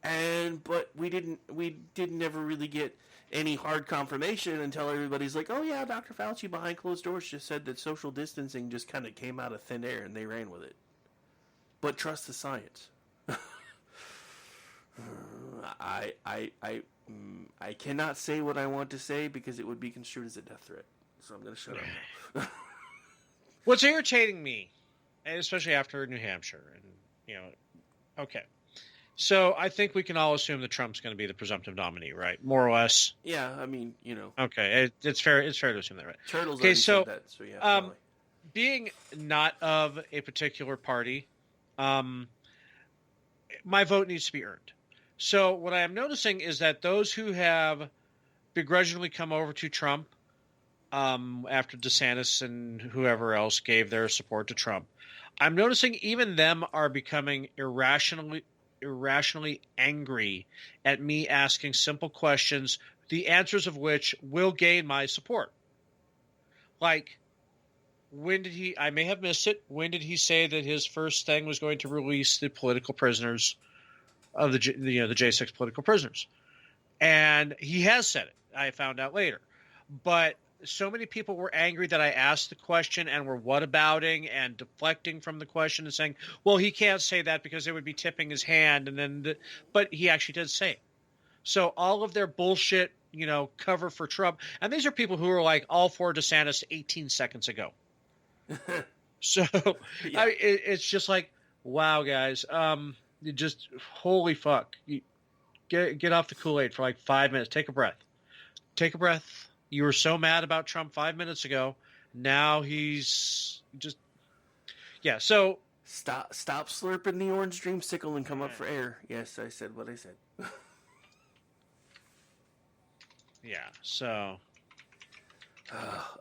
But we didn't ever really get any hard confirmation until everybody's like, oh yeah, Dr. Fauci behind closed doors just said that social distancing just kind of came out of thin air and they ran with it. But trust the science. I cannot say what I want to say because it would be construed as a death threat. So I'm going to shut up now. What's irritating me, and especially after New Hampshire, and okay. So I think we can all assume that Trump's going to be the presumptive nominee, right? More or less. Yeah, I mean, Okay, it's fair. It's fair to assume that, right? Turtles okay, said that, so yeah. Being not of a particular party, my vote needs to be earned. So what I am noticing is that those who have begrudgingly come over to Trump after DeSantis and whoever else gave their support to Trump, I'm noticing even them are becoming irrationally angry at me asking simple questions, the answers of which will gain my support. Like, when did he, I may have missed it, when did he say that his first thing was going to release the political prisoners of the J6 political prisoners? And he has said it. I found out later. But so many people were angry that I asked the question and were whatabouting and deflecting from the question and saying, well, he can't say that because it would be tipping his hand. And then, but he actually did say it. So all of their bullshit, cover for Trump. And these are people who are like all for DeSantis 18 seconds ago. So yeah. It's just like, wow, guys, you just, holy fuck. You get off the Kool-Aid for like 5 minutes. Take a breath. Take a breath. You were so mad about Trump 5 minutes ago. Now he's just, yeah. So stop slurping the orange dreamsicle and come up for air. Yes, I said what I said. Yeah. So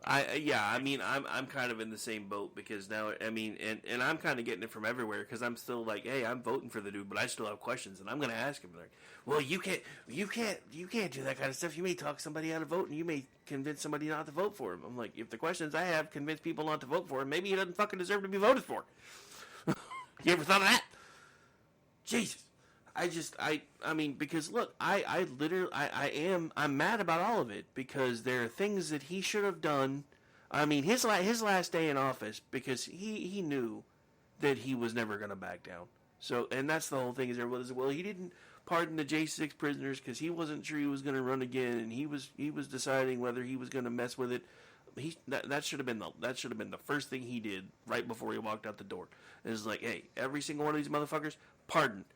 I'm kind of in the same boat because now, and I'm kind of getting it from everywhere because I'm still like, hey, I'm voting for the dude, but I still have questions, and I'm going to ask him like, well, you can't do that kind of stuff. You may talk somebody out of vote, and you may convince somebody not to vote for him. I'm like, if the questions I have convince people not to vote for him, maybe he doesn't fucking deserve to be voted for. You ever thought of that? Jesus. Because look, I'm mad about all of it because there are things that he should have done. I mean, his last day in office, because he knew that he was never going to back down. So, and that's the whole thing is everyone says, well, he didn't pardon the J6 prisoners because he wasn't sure he was going to run again, and he was deciding whether he was going to mess with it. That should have been the first thing he did right before he walked out the door. And it's like, hey, every single one of these motherfuckers, pardon.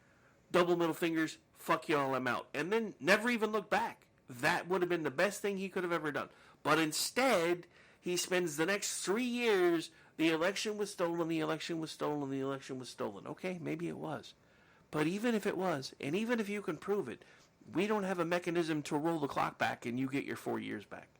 Double middle fingers, fuck y'all, I'm out. And then never even look back. That would have been the best thing he could have ever done. But instead, he spends the next 3 years, the election was stolen, the election was stolen, the election was stolen. Okay, maybe it was. But even if it was, and even if you can prove it, we don't have a mechanism to roll the clock back and you get your 4 years back.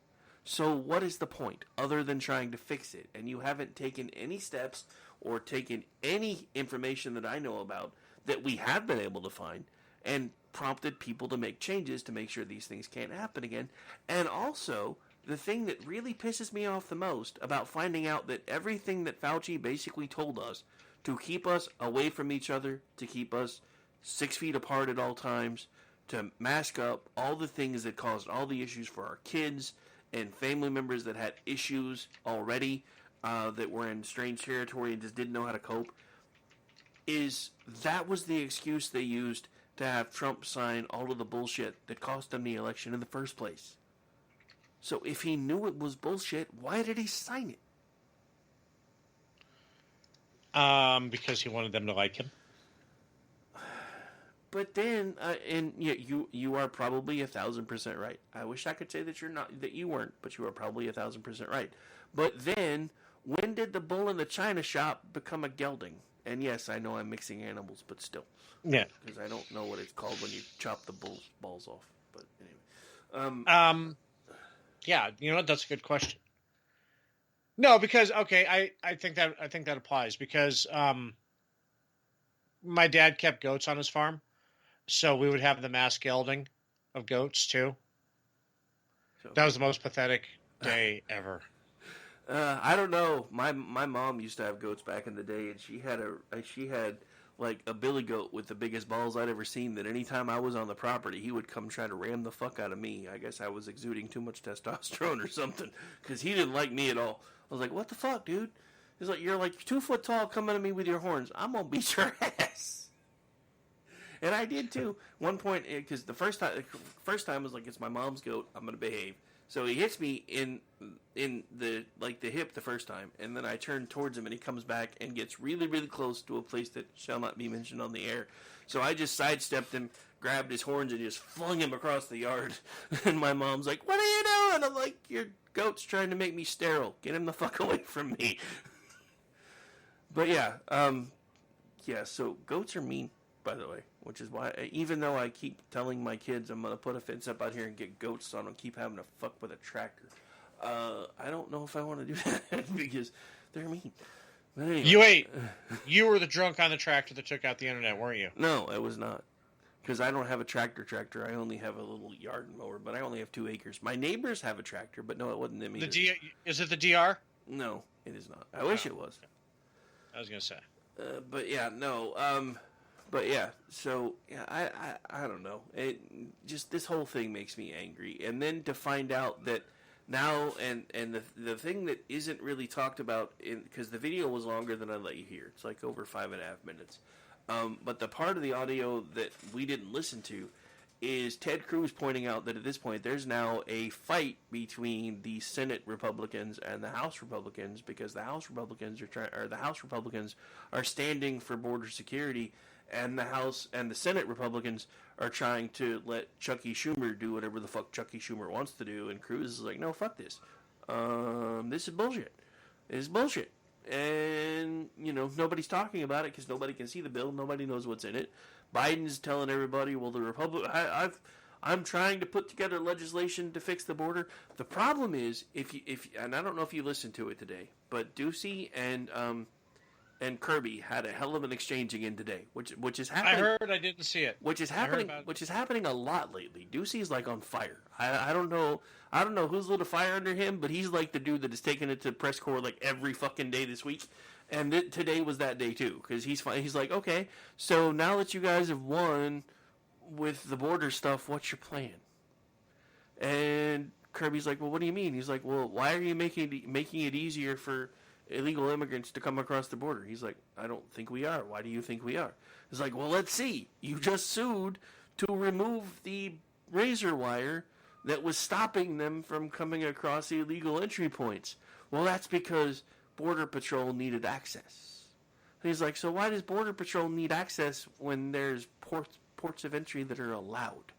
So what is the point other than trying to fix it? And you haven't taken any steps or taken any information that I know about that we have been able to find and prompted people to make changes to make sure these things can't happen again. And also, the thing that really pisses me off the most about finding out that everything that Fauci basically told us to keep us away from each other, to keep us 6 feet apart at all times, to mask up, all the things that caused all the issues for our kids and family members that had issues already, that were in strange territory and just didn't know how to cope, that was the excuse they used to have Trump sign all of the bullshit that cost him the election in the first place. So if he knew it was bullshit, why did he sign it? Because he wanted them to like him. But then, you are probably 1,000% right. I wish I could say that you weren't, but you are probably 1,000% right. But then, when did the bull in the china shop become a gelding? And yes, I know I'm mixing animals, but still. Yeah. Because I don't know what it's called when you chop the bull's balls off. But anyway. Yeah, you know what? That's a good question. No, because okay, I think that applies because my dad kept goats on his farm, so we would have the mass gelding of goats too. That was the most pathetic day ever. I don't know. My mom used to have goats back in the day, and she had like a billy goat with the biggest balls I'd ever seen. That anytime I was on the property, he would come try to ram the fuck out of me. I guess I was exuding too much testosterone or something, because he didn't like me at all. I was like, "What the fuck, dude?" He's like, "You're like 2 foot tall, coming at me with your horns. I'm gonna beat your ass." And I did too. One point, because the first time was like, "It's my mom's goat. I'm gonna behave." So he hits me in the hip the first time, and then I turn towards him, and he comes back and gets really, really close to a place that shall not be mentioned on the air. So I just sidestepped him, grabbed his horns, and just flung him across the yard. And my mom's like, "What are you doing?" I'm like, "Your goat's trying to make me sterile. Get him the fuck away from me." But yeah, so goats are mean, by the way, which is why, even though I keep telling my kids I'm going to put a fence up out here and get goats so I don't keep having to fuck with a tractor, I don't know if I want to do that because they're mean. But anyway. You were the drunk on the tractor that took out the internet, weren't you? No, I was not. Because I don't have a tractor. I only have a little yard mower, but I only have 2 acres. My neighbors have a tractor, but no, it wasn't them either. Is it the DR? No, it is not. I wish it was. I was going to say. But yeah, no. But yeah, so yeah, I don't know. It just, this whole thing makes me angry. And then to find out that now, and the thing that isn't really talked about, because the video was longer than I let you hear. It's like over 5.5 minutes. But the part of the audio that we didn't listen to is Ted Cruz pointing out that at this point there's now a fight between the Senate Republicans and the House Republicans, because the House Republicans are standing for border security, and the House and the Senate Republicans are trying to let Chucky Schumer do whatever the fuck Chucky Schumer wants to do, and Cruz is like, "No, fuck this. This is bullshit. It's bullshit." And, nobody's talking about it because nobody can see the bill. Nobody knows what's in it. Biden's telling everybody, well, the I'm trying to put together legislation to fix the border. The problem is, if and I don't know if you listened to it today, but Ducey and Kirby had a hell of an exchange again today, which is happening. I heard. I didn't see it. Which is happening a lot lately. Ducey's like on fire. I don't know who's lit a fire under him, but he's like the dude that is taking it to press corps like every fucking day this week. And today was that day too, because he's like, okay, so now that you guys have won with the border stuff, what's your plan? And Kirby's like, well, what do you mean? He's like, well, why are you making it easier for illegal immigrants to come across the border? He's like, I don't think we are. Why do you think we are? He's like, well, let's see. You just sued to remove the razor wire that was stopping them from coming across the illegal entry points. Well, that's because Border Patrol needed access. He's like, so why does Border Patrol need access when there's ports of entry that are allowed?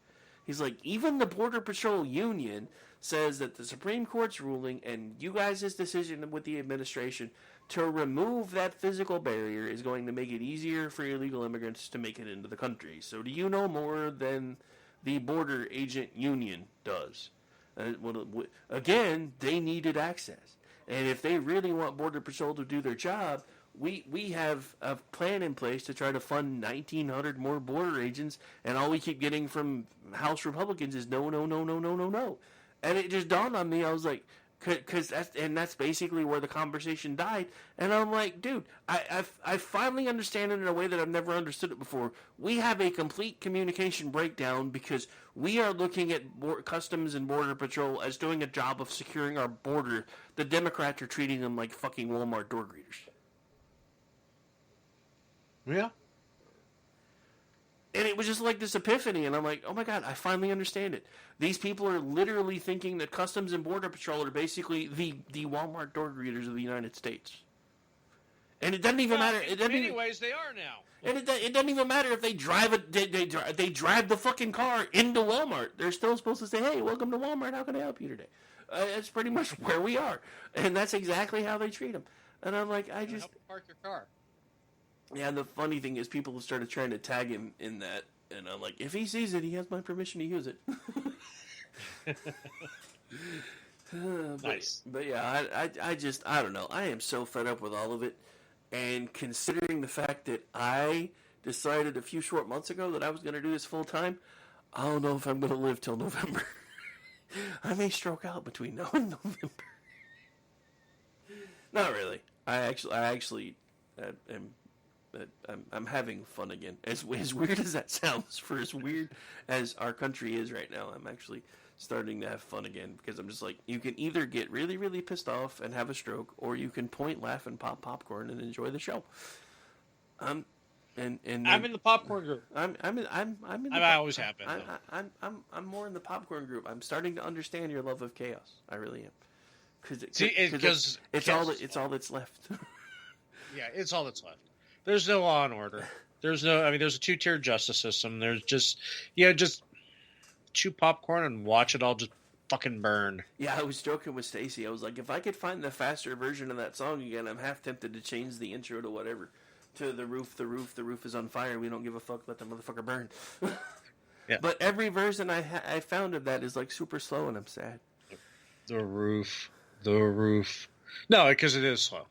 He's like, even the Border Patrol Union says that the Supreme Court's ruling and you guys' decision with the administration to remove that physical barrier is going to make it easier for illegal immigrants to make it into the country. So do you know more than the Border Agent Union does? Again, they needed access. And if they really want Border Patrol to do their job, we have a plan in place to try to fund 1,900 more border agents, and all we keep getting from House Republicans is no, no, no, no, no, no, no. And it just dawned on me, I was like, because that's basically where the conversation died. And I'm like, dude, I finally understand it in a way that I've never understood it before. We have a complete communication breakdown because we are looking at Customs and Border Patrol as doing a job of securing our border. The Democrats are treating them like fucking Walmart door greeters. Yeah. And it was just like this epiphany, and I'm like, oh my god, I finally understand it. These people are literally thinking that Customs and Border Patrol are basically the Walmart door greeters of the United States. And it doesn't even matter. In many ways, they are now. And it doesn't even matter if they drive they drive the fucking car into Walmart. They're still supposed to say, hey, welcome to Walmart, how can I help you today? That's pretty much where we are. And that's exactly how they treat them. And I'm like, I just... Help park your car. Yeah, and the funny thing is people have started trying to tag him in that, and I'm like, if he sees it, he has my permission to use it. Nice. But yeah, I don't know. I am so fed up with all of it, and considering the fact that I decided a few short months ago that I was going to do this full time, I don't know if I'm going to live till November. I may stroke out between now and November. Not really. I actually am... I'm having fun again. As weird as that sounds, for as weird as our country is right now, I'm actually starting to have fun again because I'm just like, you can either get really, really pissed off and have a stroke, or you can point, laugh, and pop popcorn and enjoy the show. And I'm in the popcorn group. I'm in. I always have been. I'm more in the popcorn group. I'm starting to understand your love of chaos. I really am. Because it's all that's left. Yeah, it's all that's left. There's no law and order. There's a two-tiered justice system. There's just chew popcorn and watch it all just fucking burn. Yeah, I was joking with Stacy. I was like, if I could find the faster version of that song again, I'm half tempted to change the intro to whatever. To the roof is on fire. We don't give a fuck. Let the motherfucker burn. Yeah. But every version I found of that is like super slow, and I'm sad. The roof. No, because it is slow.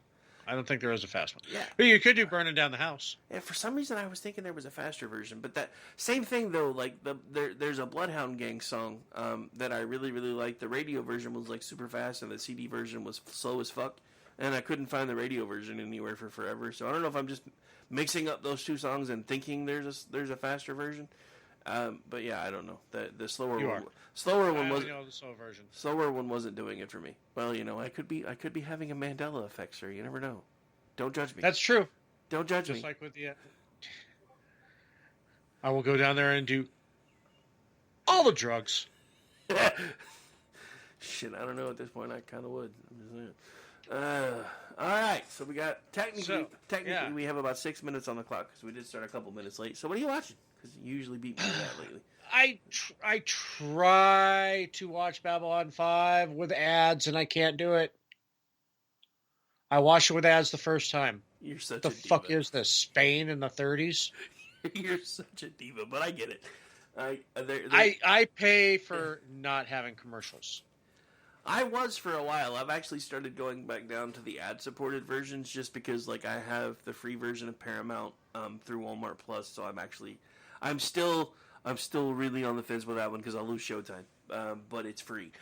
I don't think there is a fast one. Yeah. But you could do burning down the house. Yeah, for some reason I was thinking there was a faster version, but that same thing though. Like there's a Bloodhound Gang song that I really, really liked. The radio version was like super fast, and the CD version was slow as fuck. And I couldn't find the radio version anywhere for forever. So I don't know if I'm just mixing up those two songs and thinking there's a faster version. But yeah, I don't know. The slower one was the slow version. Slower one wasn't doing it for me. Well, I could be having a Mandela effect, sir. You never know. Don't judge me. That's true. Don't judge me. Just like with the I will go down there and do all the drugs. Shit, I don't know at this point. I kind of would. I'm just saying. All right, so we got technically we have about 6 minutes on the clock because we did start a couple minutes late. So what are you watching? Because you usually beat me to that lately. I try to watch Babylon 5 with ads, and I can't do it. I watched it with ads the first time. You're such a diva. The fuck is this? Spain in the 30s? You're such a diva, but I get it. I pay for not having commercials. I was for a while. I've actually started going back down to the ad-supported versions just because, like, I have the free version of Paramount through Walmart Plus, so I'm still really on the fence with that one because I'll lose Showtime, but it's free.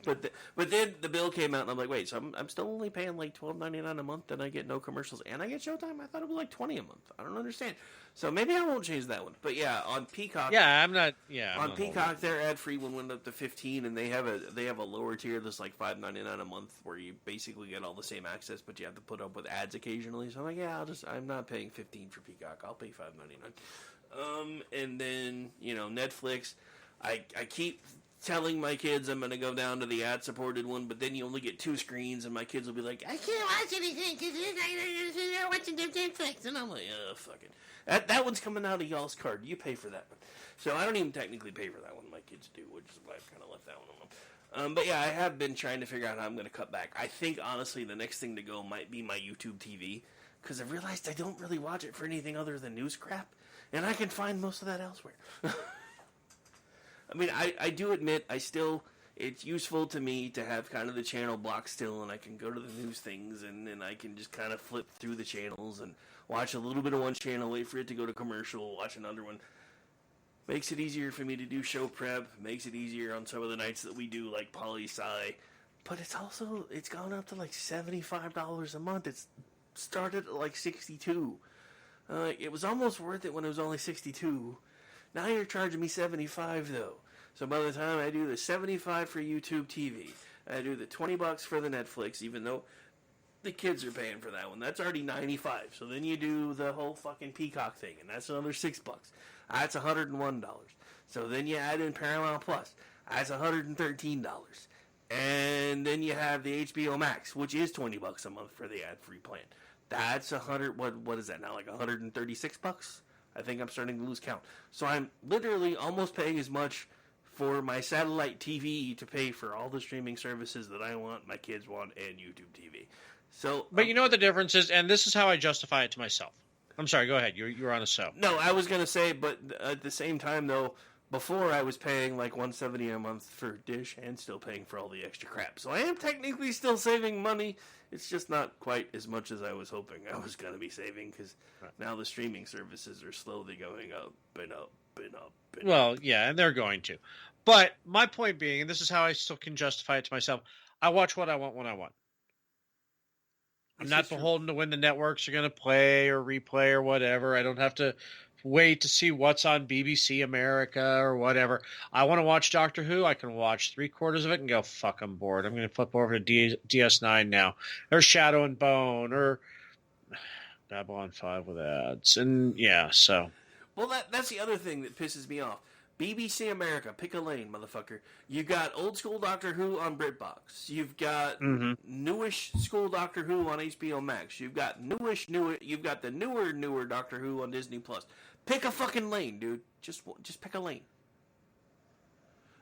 But then the bill came out, and I'm like, wait, so I'm still only paying like $12.99 a month, and I get no commercials, and I get Showtime? I thought it was like $20 a month. I don't understand. So maybe I won't change that one. But yeah, on Peacock. Yeah, I'm not. Yeah, on Peacock, their ad-free one went up to $15, and they have a lower tier that's like $5.99 a month, where you basically get all the same access, but you have to put up with ads occasionally. So I'm like, yeah, I'm not paying $15 for Peacock. I'll pay $5.99. And then Netflix, I keep telling my kids I'm going to go down to the ad-supported one, but then you only get 2 screens, and my kids will be like, I can't watch anything because I'm watching Netflix. And I'm like, oh, fuck it. That one's coming out of y'all's card. You pay for that one. So I don't even technically pay for that one. My kids do, which is why I've kind of left that one alone. But yeah, I have been trying to figure out how I'm going to cut back. I think, honestly, the next thing to go might be my YouTube TV, because I realized I don't really watch it for anything other than news crap, and I can find most of that elsewhere. I mean, I do admit, it's useful to me to have kind of the channel block still, and I can go to the news things, and then I can just kind of flip through the channels and watch a little bit of one channel, wait for it to go to commercial, watch another one. Makes it easier for me to do show prep, makes it easier on some of the nights that we do, like poli-sci. But it's gone up to like $75 a month. It's started at like $62. It was almost worth it when it was only $62. Now you're charging me $75 though. So by the time I do the $75 for YouTube TV, I do the $20 for the Netflix, even though the kids are paying for that one. That's already $95. So then you do the whole fucking Peacock thing, and that's another $6. That's $101. So then you add in Paramount Plus. That's $113. And then you have the HBO Max, which is $20 a month for the ad-free plan. That's what is that now? Like $136? I think I'm starting to lose count. So I'm literally almost paying as much for my satellite TV to pay for all the streaming services that I want, my kids want, and YouTube TV. So, but you know what the difference is, and this is how I justify it to myself. I'm sorry, go ahead. You're on a so. No, I was gonna say, but at the same time though, before I was paying like $170 a month for Dish and still paying for all the extra crap. So I am technically still saving money. It's just not quite as much as I was hoping I was going to be saving, because now the streaming services are slowly going up and up and up. And well, yeah, and they're going to. But my point being, and this is how I still can justify it to myself, I watch what I want when I want. I'm not beholden to when the networks are going to play or replay or whatever. I don't have to wait to see what's on BBC America or whatever. I want to watch Doctor Who. I can watch 3/4 of it and go, fuck, I'm bored. I'm going to flip over to DS9 now. Or Shadow and Bone or Babylon 5 with ads. And yeah, so. Well, that's the other thing that pisses me off. BBC America, pick a lane, motherfucker. You got old school Doctor Who on BritBox. You've got newish school Doctor Who on HBO Max. You've got you've got the newer Doctor Who on Disney Plus. Pick a fucking lane, dude. Just pick a lane.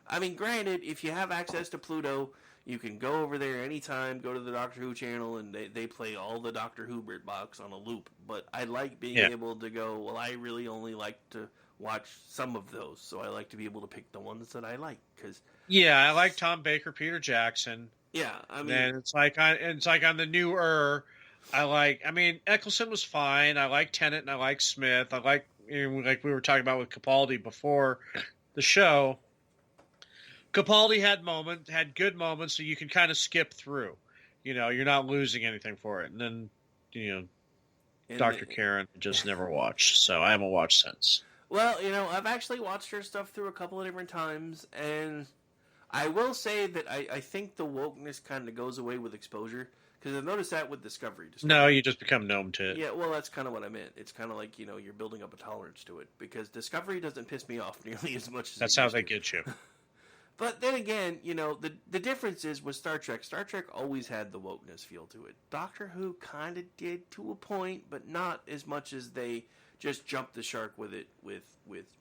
I mean, granted, if you have access to Pluto, you can go over there anytime, go to the Doctor Who channel, and they play all the Doctor Who BritBox on a loop. But I like being able to go, well, I really only like to watch some of those, so I like to be able to pick the ones that I like. I like Tom Baker, Peter Jackson. Yeah, I mean, and it's like on the newer. Eccleston was fine. I like Tennant and I like Smith. I like we were talking about with Capaldi before the show. Capaldi had good moments, so you can kind of skip through. You're not losing anything for it. And then Dr. Karen just never watched, so I haven't watched since. Well, I've actually watched her stuff through a couple of different times, and I will say that I think the wokeness kind of goes away with exposure, because I've noticed that with Discovery. No, you just become numb to it. Yeah, well, that's kind of what I meant. It's kind of like, you're building up a tolerance to it, because Discovery doesn't piss me off nearly as much as that's how they get you. But then again, the difference is with Star Trek. Star Trek always had the wokeness feel to it. Doctor Who kind of did to a point, but not as much as they just jumped the shark with it with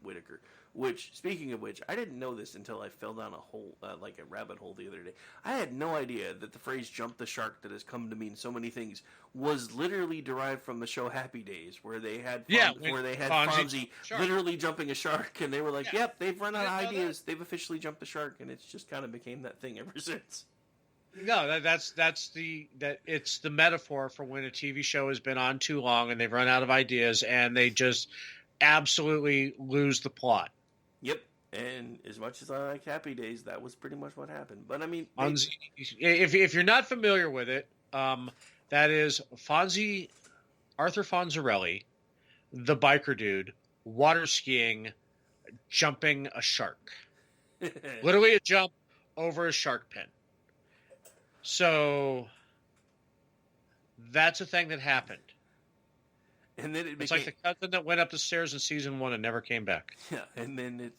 Whittaker. Which, speaking of which, I didn't know this until I fell down a hole, like a rabbit hole the other day. I had no idea that the phrase "jump the shark" that has come to mean so many things was literally derived from the show Happy Days, where they had Fonzie literally jumping a shark, and they were like, "Yep, they've run out of ideas. They've officially jumped the shark," and it's just kind of became that thing ever since. No, it's the metaphor for when a TV show has been on too long and they've run out of ideas and they just absolutely lose the plot. Yep, and as much as I like Happy Days, that was pretty much what happened. But I mean, if you're not familiar with it, that is Arthur Fonzarelli, the biker dude, water skiing, jumping a shark. Literally a jump over a shark pen. So that's a thing that happened. And then it's like the cousin that went up the stairs in season 1 and never came back. Yeah, and then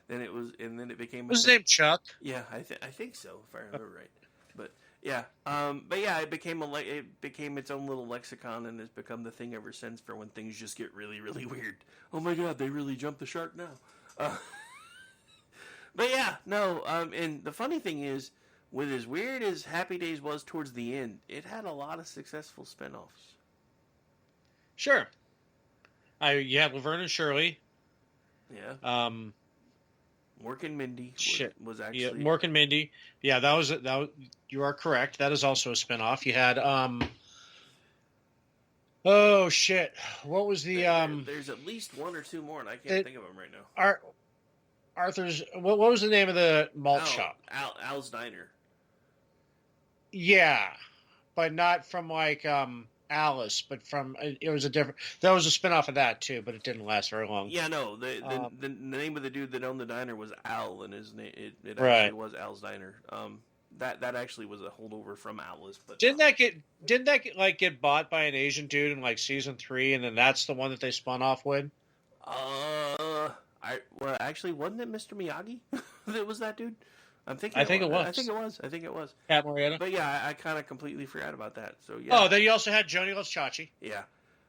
it became. Was his name Chuck? Yeah, I think so, if I remember right. But yeah, it became its own little lexicon, and has become the thing ever since for when things just get really, really weird. Oh my God, they really jumped the shark now. But yeah, no. And the funny thing is, with as weird as Happy Days was towards the end, it had a lot of successful spinoffs. Sure. You had Laverne and Shirley. Yeah. Mork and Mindy was actually... Yeah, Mork and Mindy. Yeah, that was you are correct. That is also a spinoff. You had... Oh, shit. What was the... There's at least one or two more, and I can't think of them right now. Arthur's... What was the name of the malt shop? Al's Diner. Yeah, but not from like... Alice, but from it was a different. That was a spinoff of that too, but it didn't last very long. Yeah, no. The name of the dude that owned the diner was Al, and his name it actually was Al's Diner. That actually was a holdover from Alice, but didn't that get bought by an Asian dude in like season 3, and then that's the one that they spun off with? Actually, wasn't it Mr. Miyagi that was that dude? I think it was. Pat Morita. But yeah, I kind of completely forgot about that. So yeah. Oh, then you also had Joni Loves Chachi. Yeah,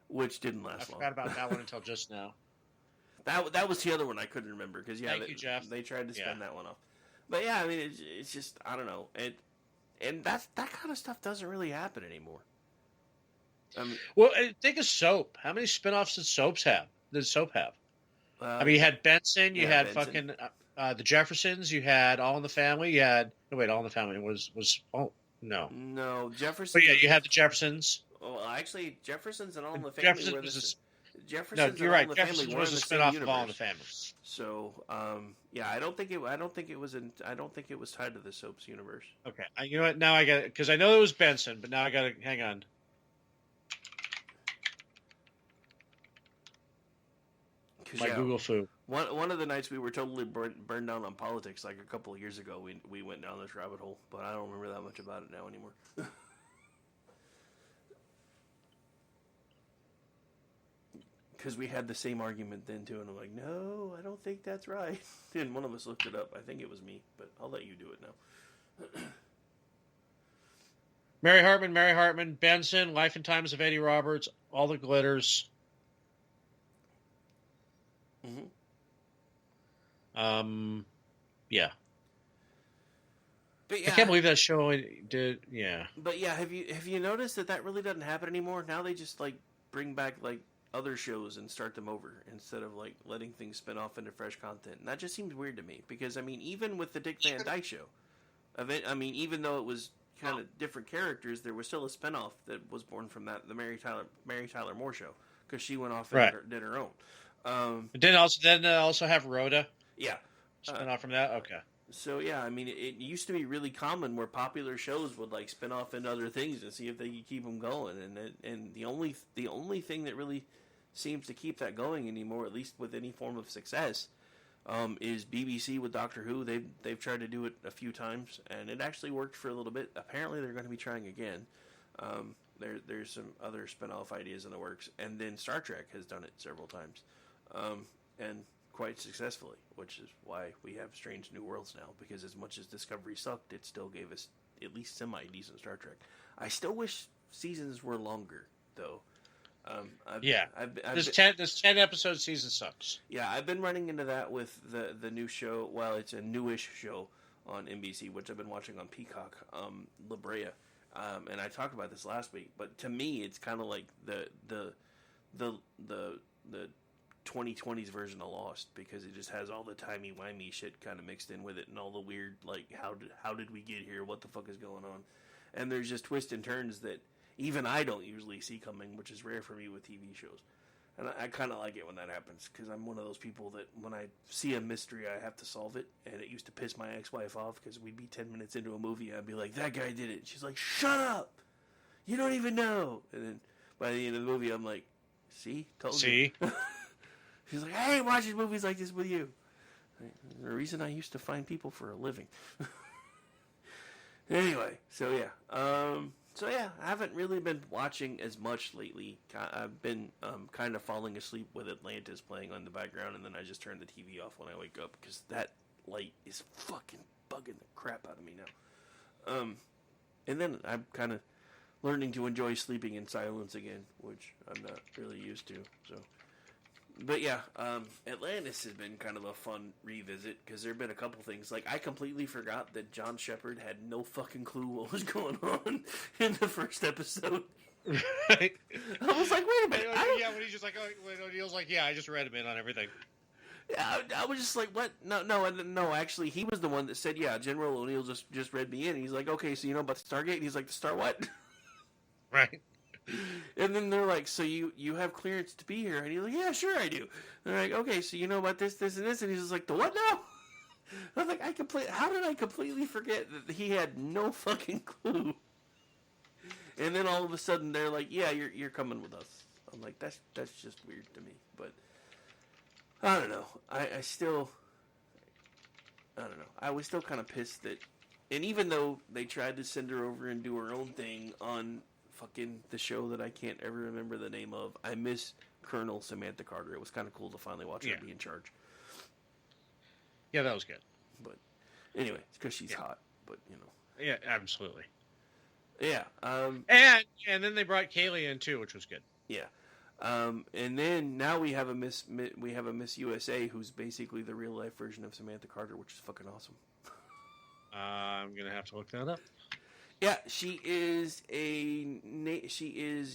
which didn't last long. I forgot about that one until just now. That was the other one I couldn't remember because Thank you, Jeff. They tried to spin that one off. But yeah, I mean, it's just I don't know, and that kind of stuff doesn't really happen anymore. Well, think of Soap. How many spinoffs did Soap have? I mean, you had Benson. You had Benson. Fucking. The Jeffersons, you had All in the Family. You had All in the Family was no Jeffersons. But yeah, you had the Jeffersons. Well, actually, Jeffersons and All in the Family were Jeffersons. No, you're right. Jeffersons was a spinoff of All in the Family. So, yeah, I don't think it was tied to the Soaps universe. Okay, you know what? Now I got it because I know it was Benson, but now I got to hang on. My Google foo. One of the nights we were totally burned down on politics, like a couple of years ago, we went down this rabbit hole, but I don't remember that much about it now anymore. Because we had the same argument then too, and I'm like, no, I don't think that's right. And one of us looked it up. I think it was me, but I'll let you do it now. Mary Hartman, Benson, Life and Times of Eddie Roberts, All the Glitters. Yeah. But yeah, I can't believe that show did. Yeah. But yeah, have you noticed that really doesn't happen anymore? Now they just like bring back like other shows and start them over instead of like letting things spin off into fresh content. And that just seems weird to me because I mean, even with the Dick Van Dyke Show, even though it was kind of different characters, there was still a spinoff that was born from that, the Mary Tyler Moore Show, because she went off and did her own. Then also have Rhoda. Yeah. Spin off from that? Okay. So, yeah, I mean, it used to be really common where popular shows would, like, spin off into other things and see if they could keep them going. And the only thing that really seems to keep that going anymore, at least with any form of success, is BBC with Doctor Who. They've tried to do it a few times, and it actually worked for a little bit. Apparently, they're going to be trying again. There's some other spin-off ideas in the works. And then Star Trek has done it several times. And quite successfully, which is why we have Strange New Worlds now, because as much as Discovery sucked, it still gave us at least semi-decent Star Trek. I still wish seasons were longer, though. This 10 episode season sucks. Yeah, I've been running into that with the new show. Well, it's a newish show on NBC, which I've been watching on Peacock, La Brea. And I talked about this last week, but to me, it's kind of like the 2020s version of Lost, because it just has all the timey-wimey shit kind of mixed in with it, and all the weird, like, how did we get here? What the fuck is going on? And there's just twists and turns that even I don't usually see coming, which is rare for me with TV shows. And I kind of like it when that happens, because I'm one of those people that when I see a mystery, I have to solve it. And it used to piss my ex-wife off, because we'd be 10 minutes into a movie, and I'd be like, that guy did it. She's like, shut up! You don't even know! And then by the end of the movie, I'm like, see? Told you. She's like, I ain't watching movies like this with you. The reason I used to find people for a living. Anyway, so yeah. I haven't really been watching as much lately. I've been kind of falling asleep with Atlantis playing on the background, and then I just turn the TV off when I wake up, because that light is fucking bugging the crap out of me now. And then I'm kind of learning to enjoy sleeping in silence again, which I'm not really used to. So, but yeah, Atlantis has been kind of a fun revisit, because there have been a couple things. Like, I completely forgot that John Shepard had no fucking clue what was going on in the first episode. Right. I was like, wait a minute. Yeah, when he's just like, when O'Neill's like, yeah, I just read him in on everything. Yeah, I was just like, what? No, actually, he was the one that said, yeah, General O'Neill just read me in. And he's like, okay, so you know about the Stargate? And he's like, the Star what? Right. And then they're like, so you have clearance to be here? And he's like, yeah, sure I do. And they're like, okay, so you know about this, this, and this? And he's just like, the what now? I was like, how did I completely forget that he had no fucking clue? And then all of a sudden they're like, yeah, you're coming with us. I'm like, that's just weird to me. But I don't know. I don't know. I was still kind of pissed that, and even though they tried to send her over and do her own thing on fucking the show that I can't ever remember the name of, I miss Colonel Samantha Carter. It was kind of cool to finally watch her be in charge. Yeah, that was good. But anyway, it's because she's hot. But you know. Yeah, absolutely. Yeah. And then they brought Kaylee in too, which was good. Yeah. And then now we have a Miss USA who's basically the real life version of Samantha Carter, which is fucking awesome. I'm gonna have to look that up. Yeah, she is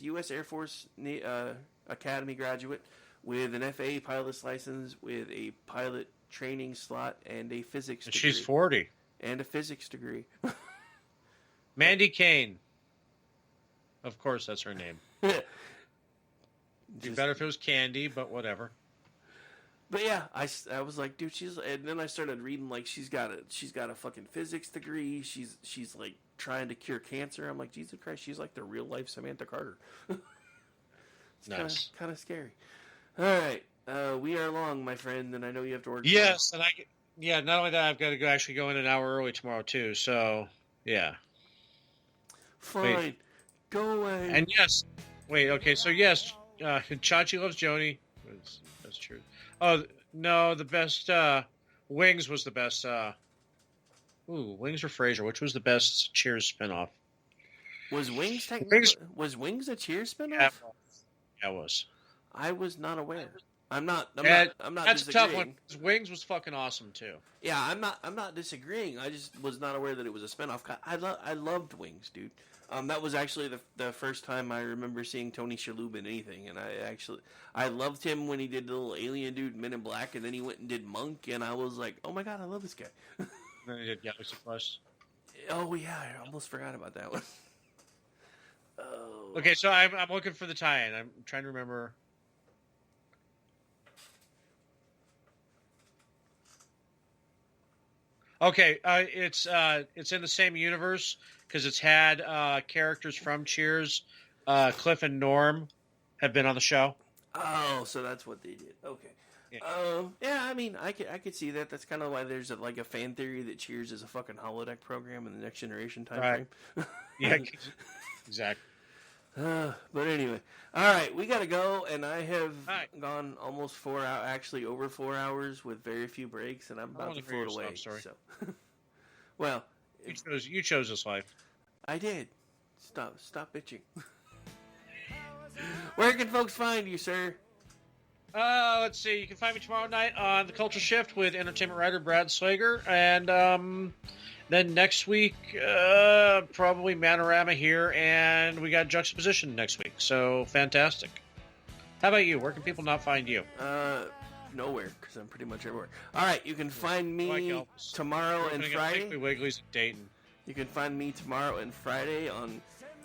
U.S. Air Force Academy graduate with an FAA pilot's license, with a pilot training slot, and a physics degree. She's 40. And a physics degree. Mandy Kane. Of course, that's her name. It'd be better if it was Candy, but whatever. But yeah, I was like, dude, and then I started reading, like, she's got a fucking physics degree. She's like trying to cure cancer. I'm like, Jesus Christ, she's like the real life Samantha Carter. It's nice. Kind of scary. All right, we are long, my friend, and I know you have to work. Yes, tomorrow. And not only that, I've got to actually go in an hour early tomorrow too. So yeah. Fine. Wait. Go away. And yes, okay. So yes, Chachi loves Joni. That's true. Oh no, the best Wings was the best. Wings or Frasier? Which was the best Cheers spinoff? Was Wings a Cheers spinoff? Yeah, it was. I was not aware. I'm not That's disagreeing. a tough one. Wings was fucking awesome too. Yeah, I'm not disagreeing. I just was not aware that it was a spinoff. I loved Wings, dude. That was actually the first time I remember seeing Tony Shalhoub in anything, and I loved him when he did the little alien dude Men in Black, and then he went and did Monk, and I was like, oh my god, I love this guy. Then he did Galaxy Quest. Oh yeah, I almost forgot about that one. Oh. Okay, so I'm looking for the tie-in. I'm trying to remember. Okay, it's in the same universe because it's had characters from Cheers. Cliff and Norm have been on the show. Oh, so that's what they did. Okay. Yeah. I mean, I could see that. That's kind of why there's a fan theory that Cheers is a fucking holodeck program in the Next Generation time frame. Yeah, exactly. But anyway, all right, we gotta go, and I have gone almost 4 hours, actually over 4 hours with very few breaks, and I'm about to float away. So, well, you chose this life. I did. Stop bitching. Where can folks find you, sir? Let's see. You can find me tomorrow night on The Culture Shift with entertainment writer Brad Slager. And then next week, probably Manorama here. And we got Juxtaposition next week. So, fantastic. How about you? Where can people not find you? Nowhere, because I'm pretty much everywhere. All right, you can find me tomorrow and Friday. Piggly Wiggly's in Dayton. You can find me tomorrow and Friday on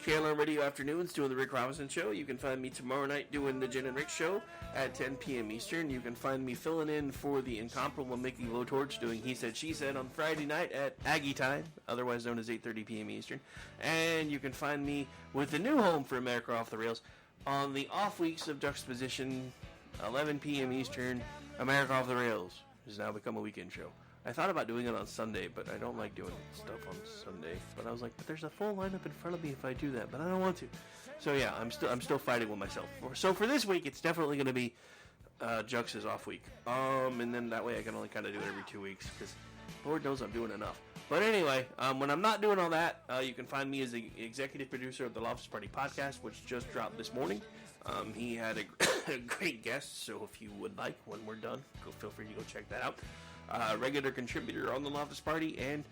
KLR Radio Afternoons doing the Rick Robinson Show. You can find me tomorrow night doing the Jen and Rick Show at 10 p.m. Eastern. You can find me filling in for the incomparable Mickey Blowtorch doing He Said, She Said on Friday night at Aggie Time, otherwise known as 8:30 p.m. Eastern. And you can find me with the new home for America Off the Rails on the off weeks of Juxtaposition, 11 p.m. Eastern. America Off the Rails has now become a weekend show. I thought about doing it on Sunday, but I don't like doing stuff on Sunday. But I was like, but there's a full lineup in front of me if I do that, but I don't want to. So yeah, I'm still fighting with myself. So for this week, it's definitely going to be Jux's off week. And then that way I can only kind of do it every 2 weeks, because Lord knows I'm doing enough. But anyway, when I'm not doing all that, you can find me as the executive producer of the Loftus Party podcast, which just dropped this morning. He had a great guest, so if you would like, when we're done, feel free to go check that out. Regular contributor on the Loftus Party, and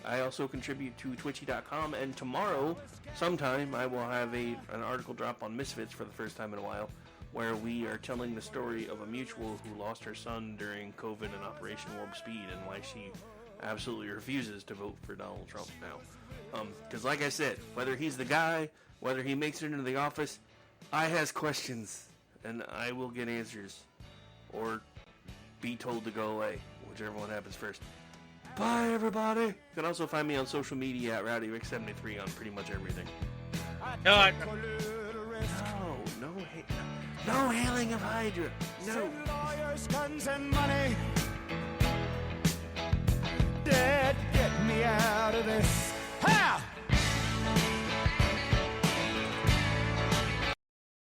I also contribute to Twitchy.com, and tomorrow, sometime, I will have an article drop on Misfits for the first time in a while, where we are telling the story of a mutual who lost her son during COVID and Operation Warp Speed, and why she absolutely refuses to vote for Donald Trump now. Because like I said, whether he's the guy, whether he makes it into the office, I has questions, and I will get answers, or be told to go away, whichever one happens first. Bye, everybody. You can also find me on social media at RowdyRick73 on pretty much everything. No hailing of Hydra. No. Lawyers, guns, and money.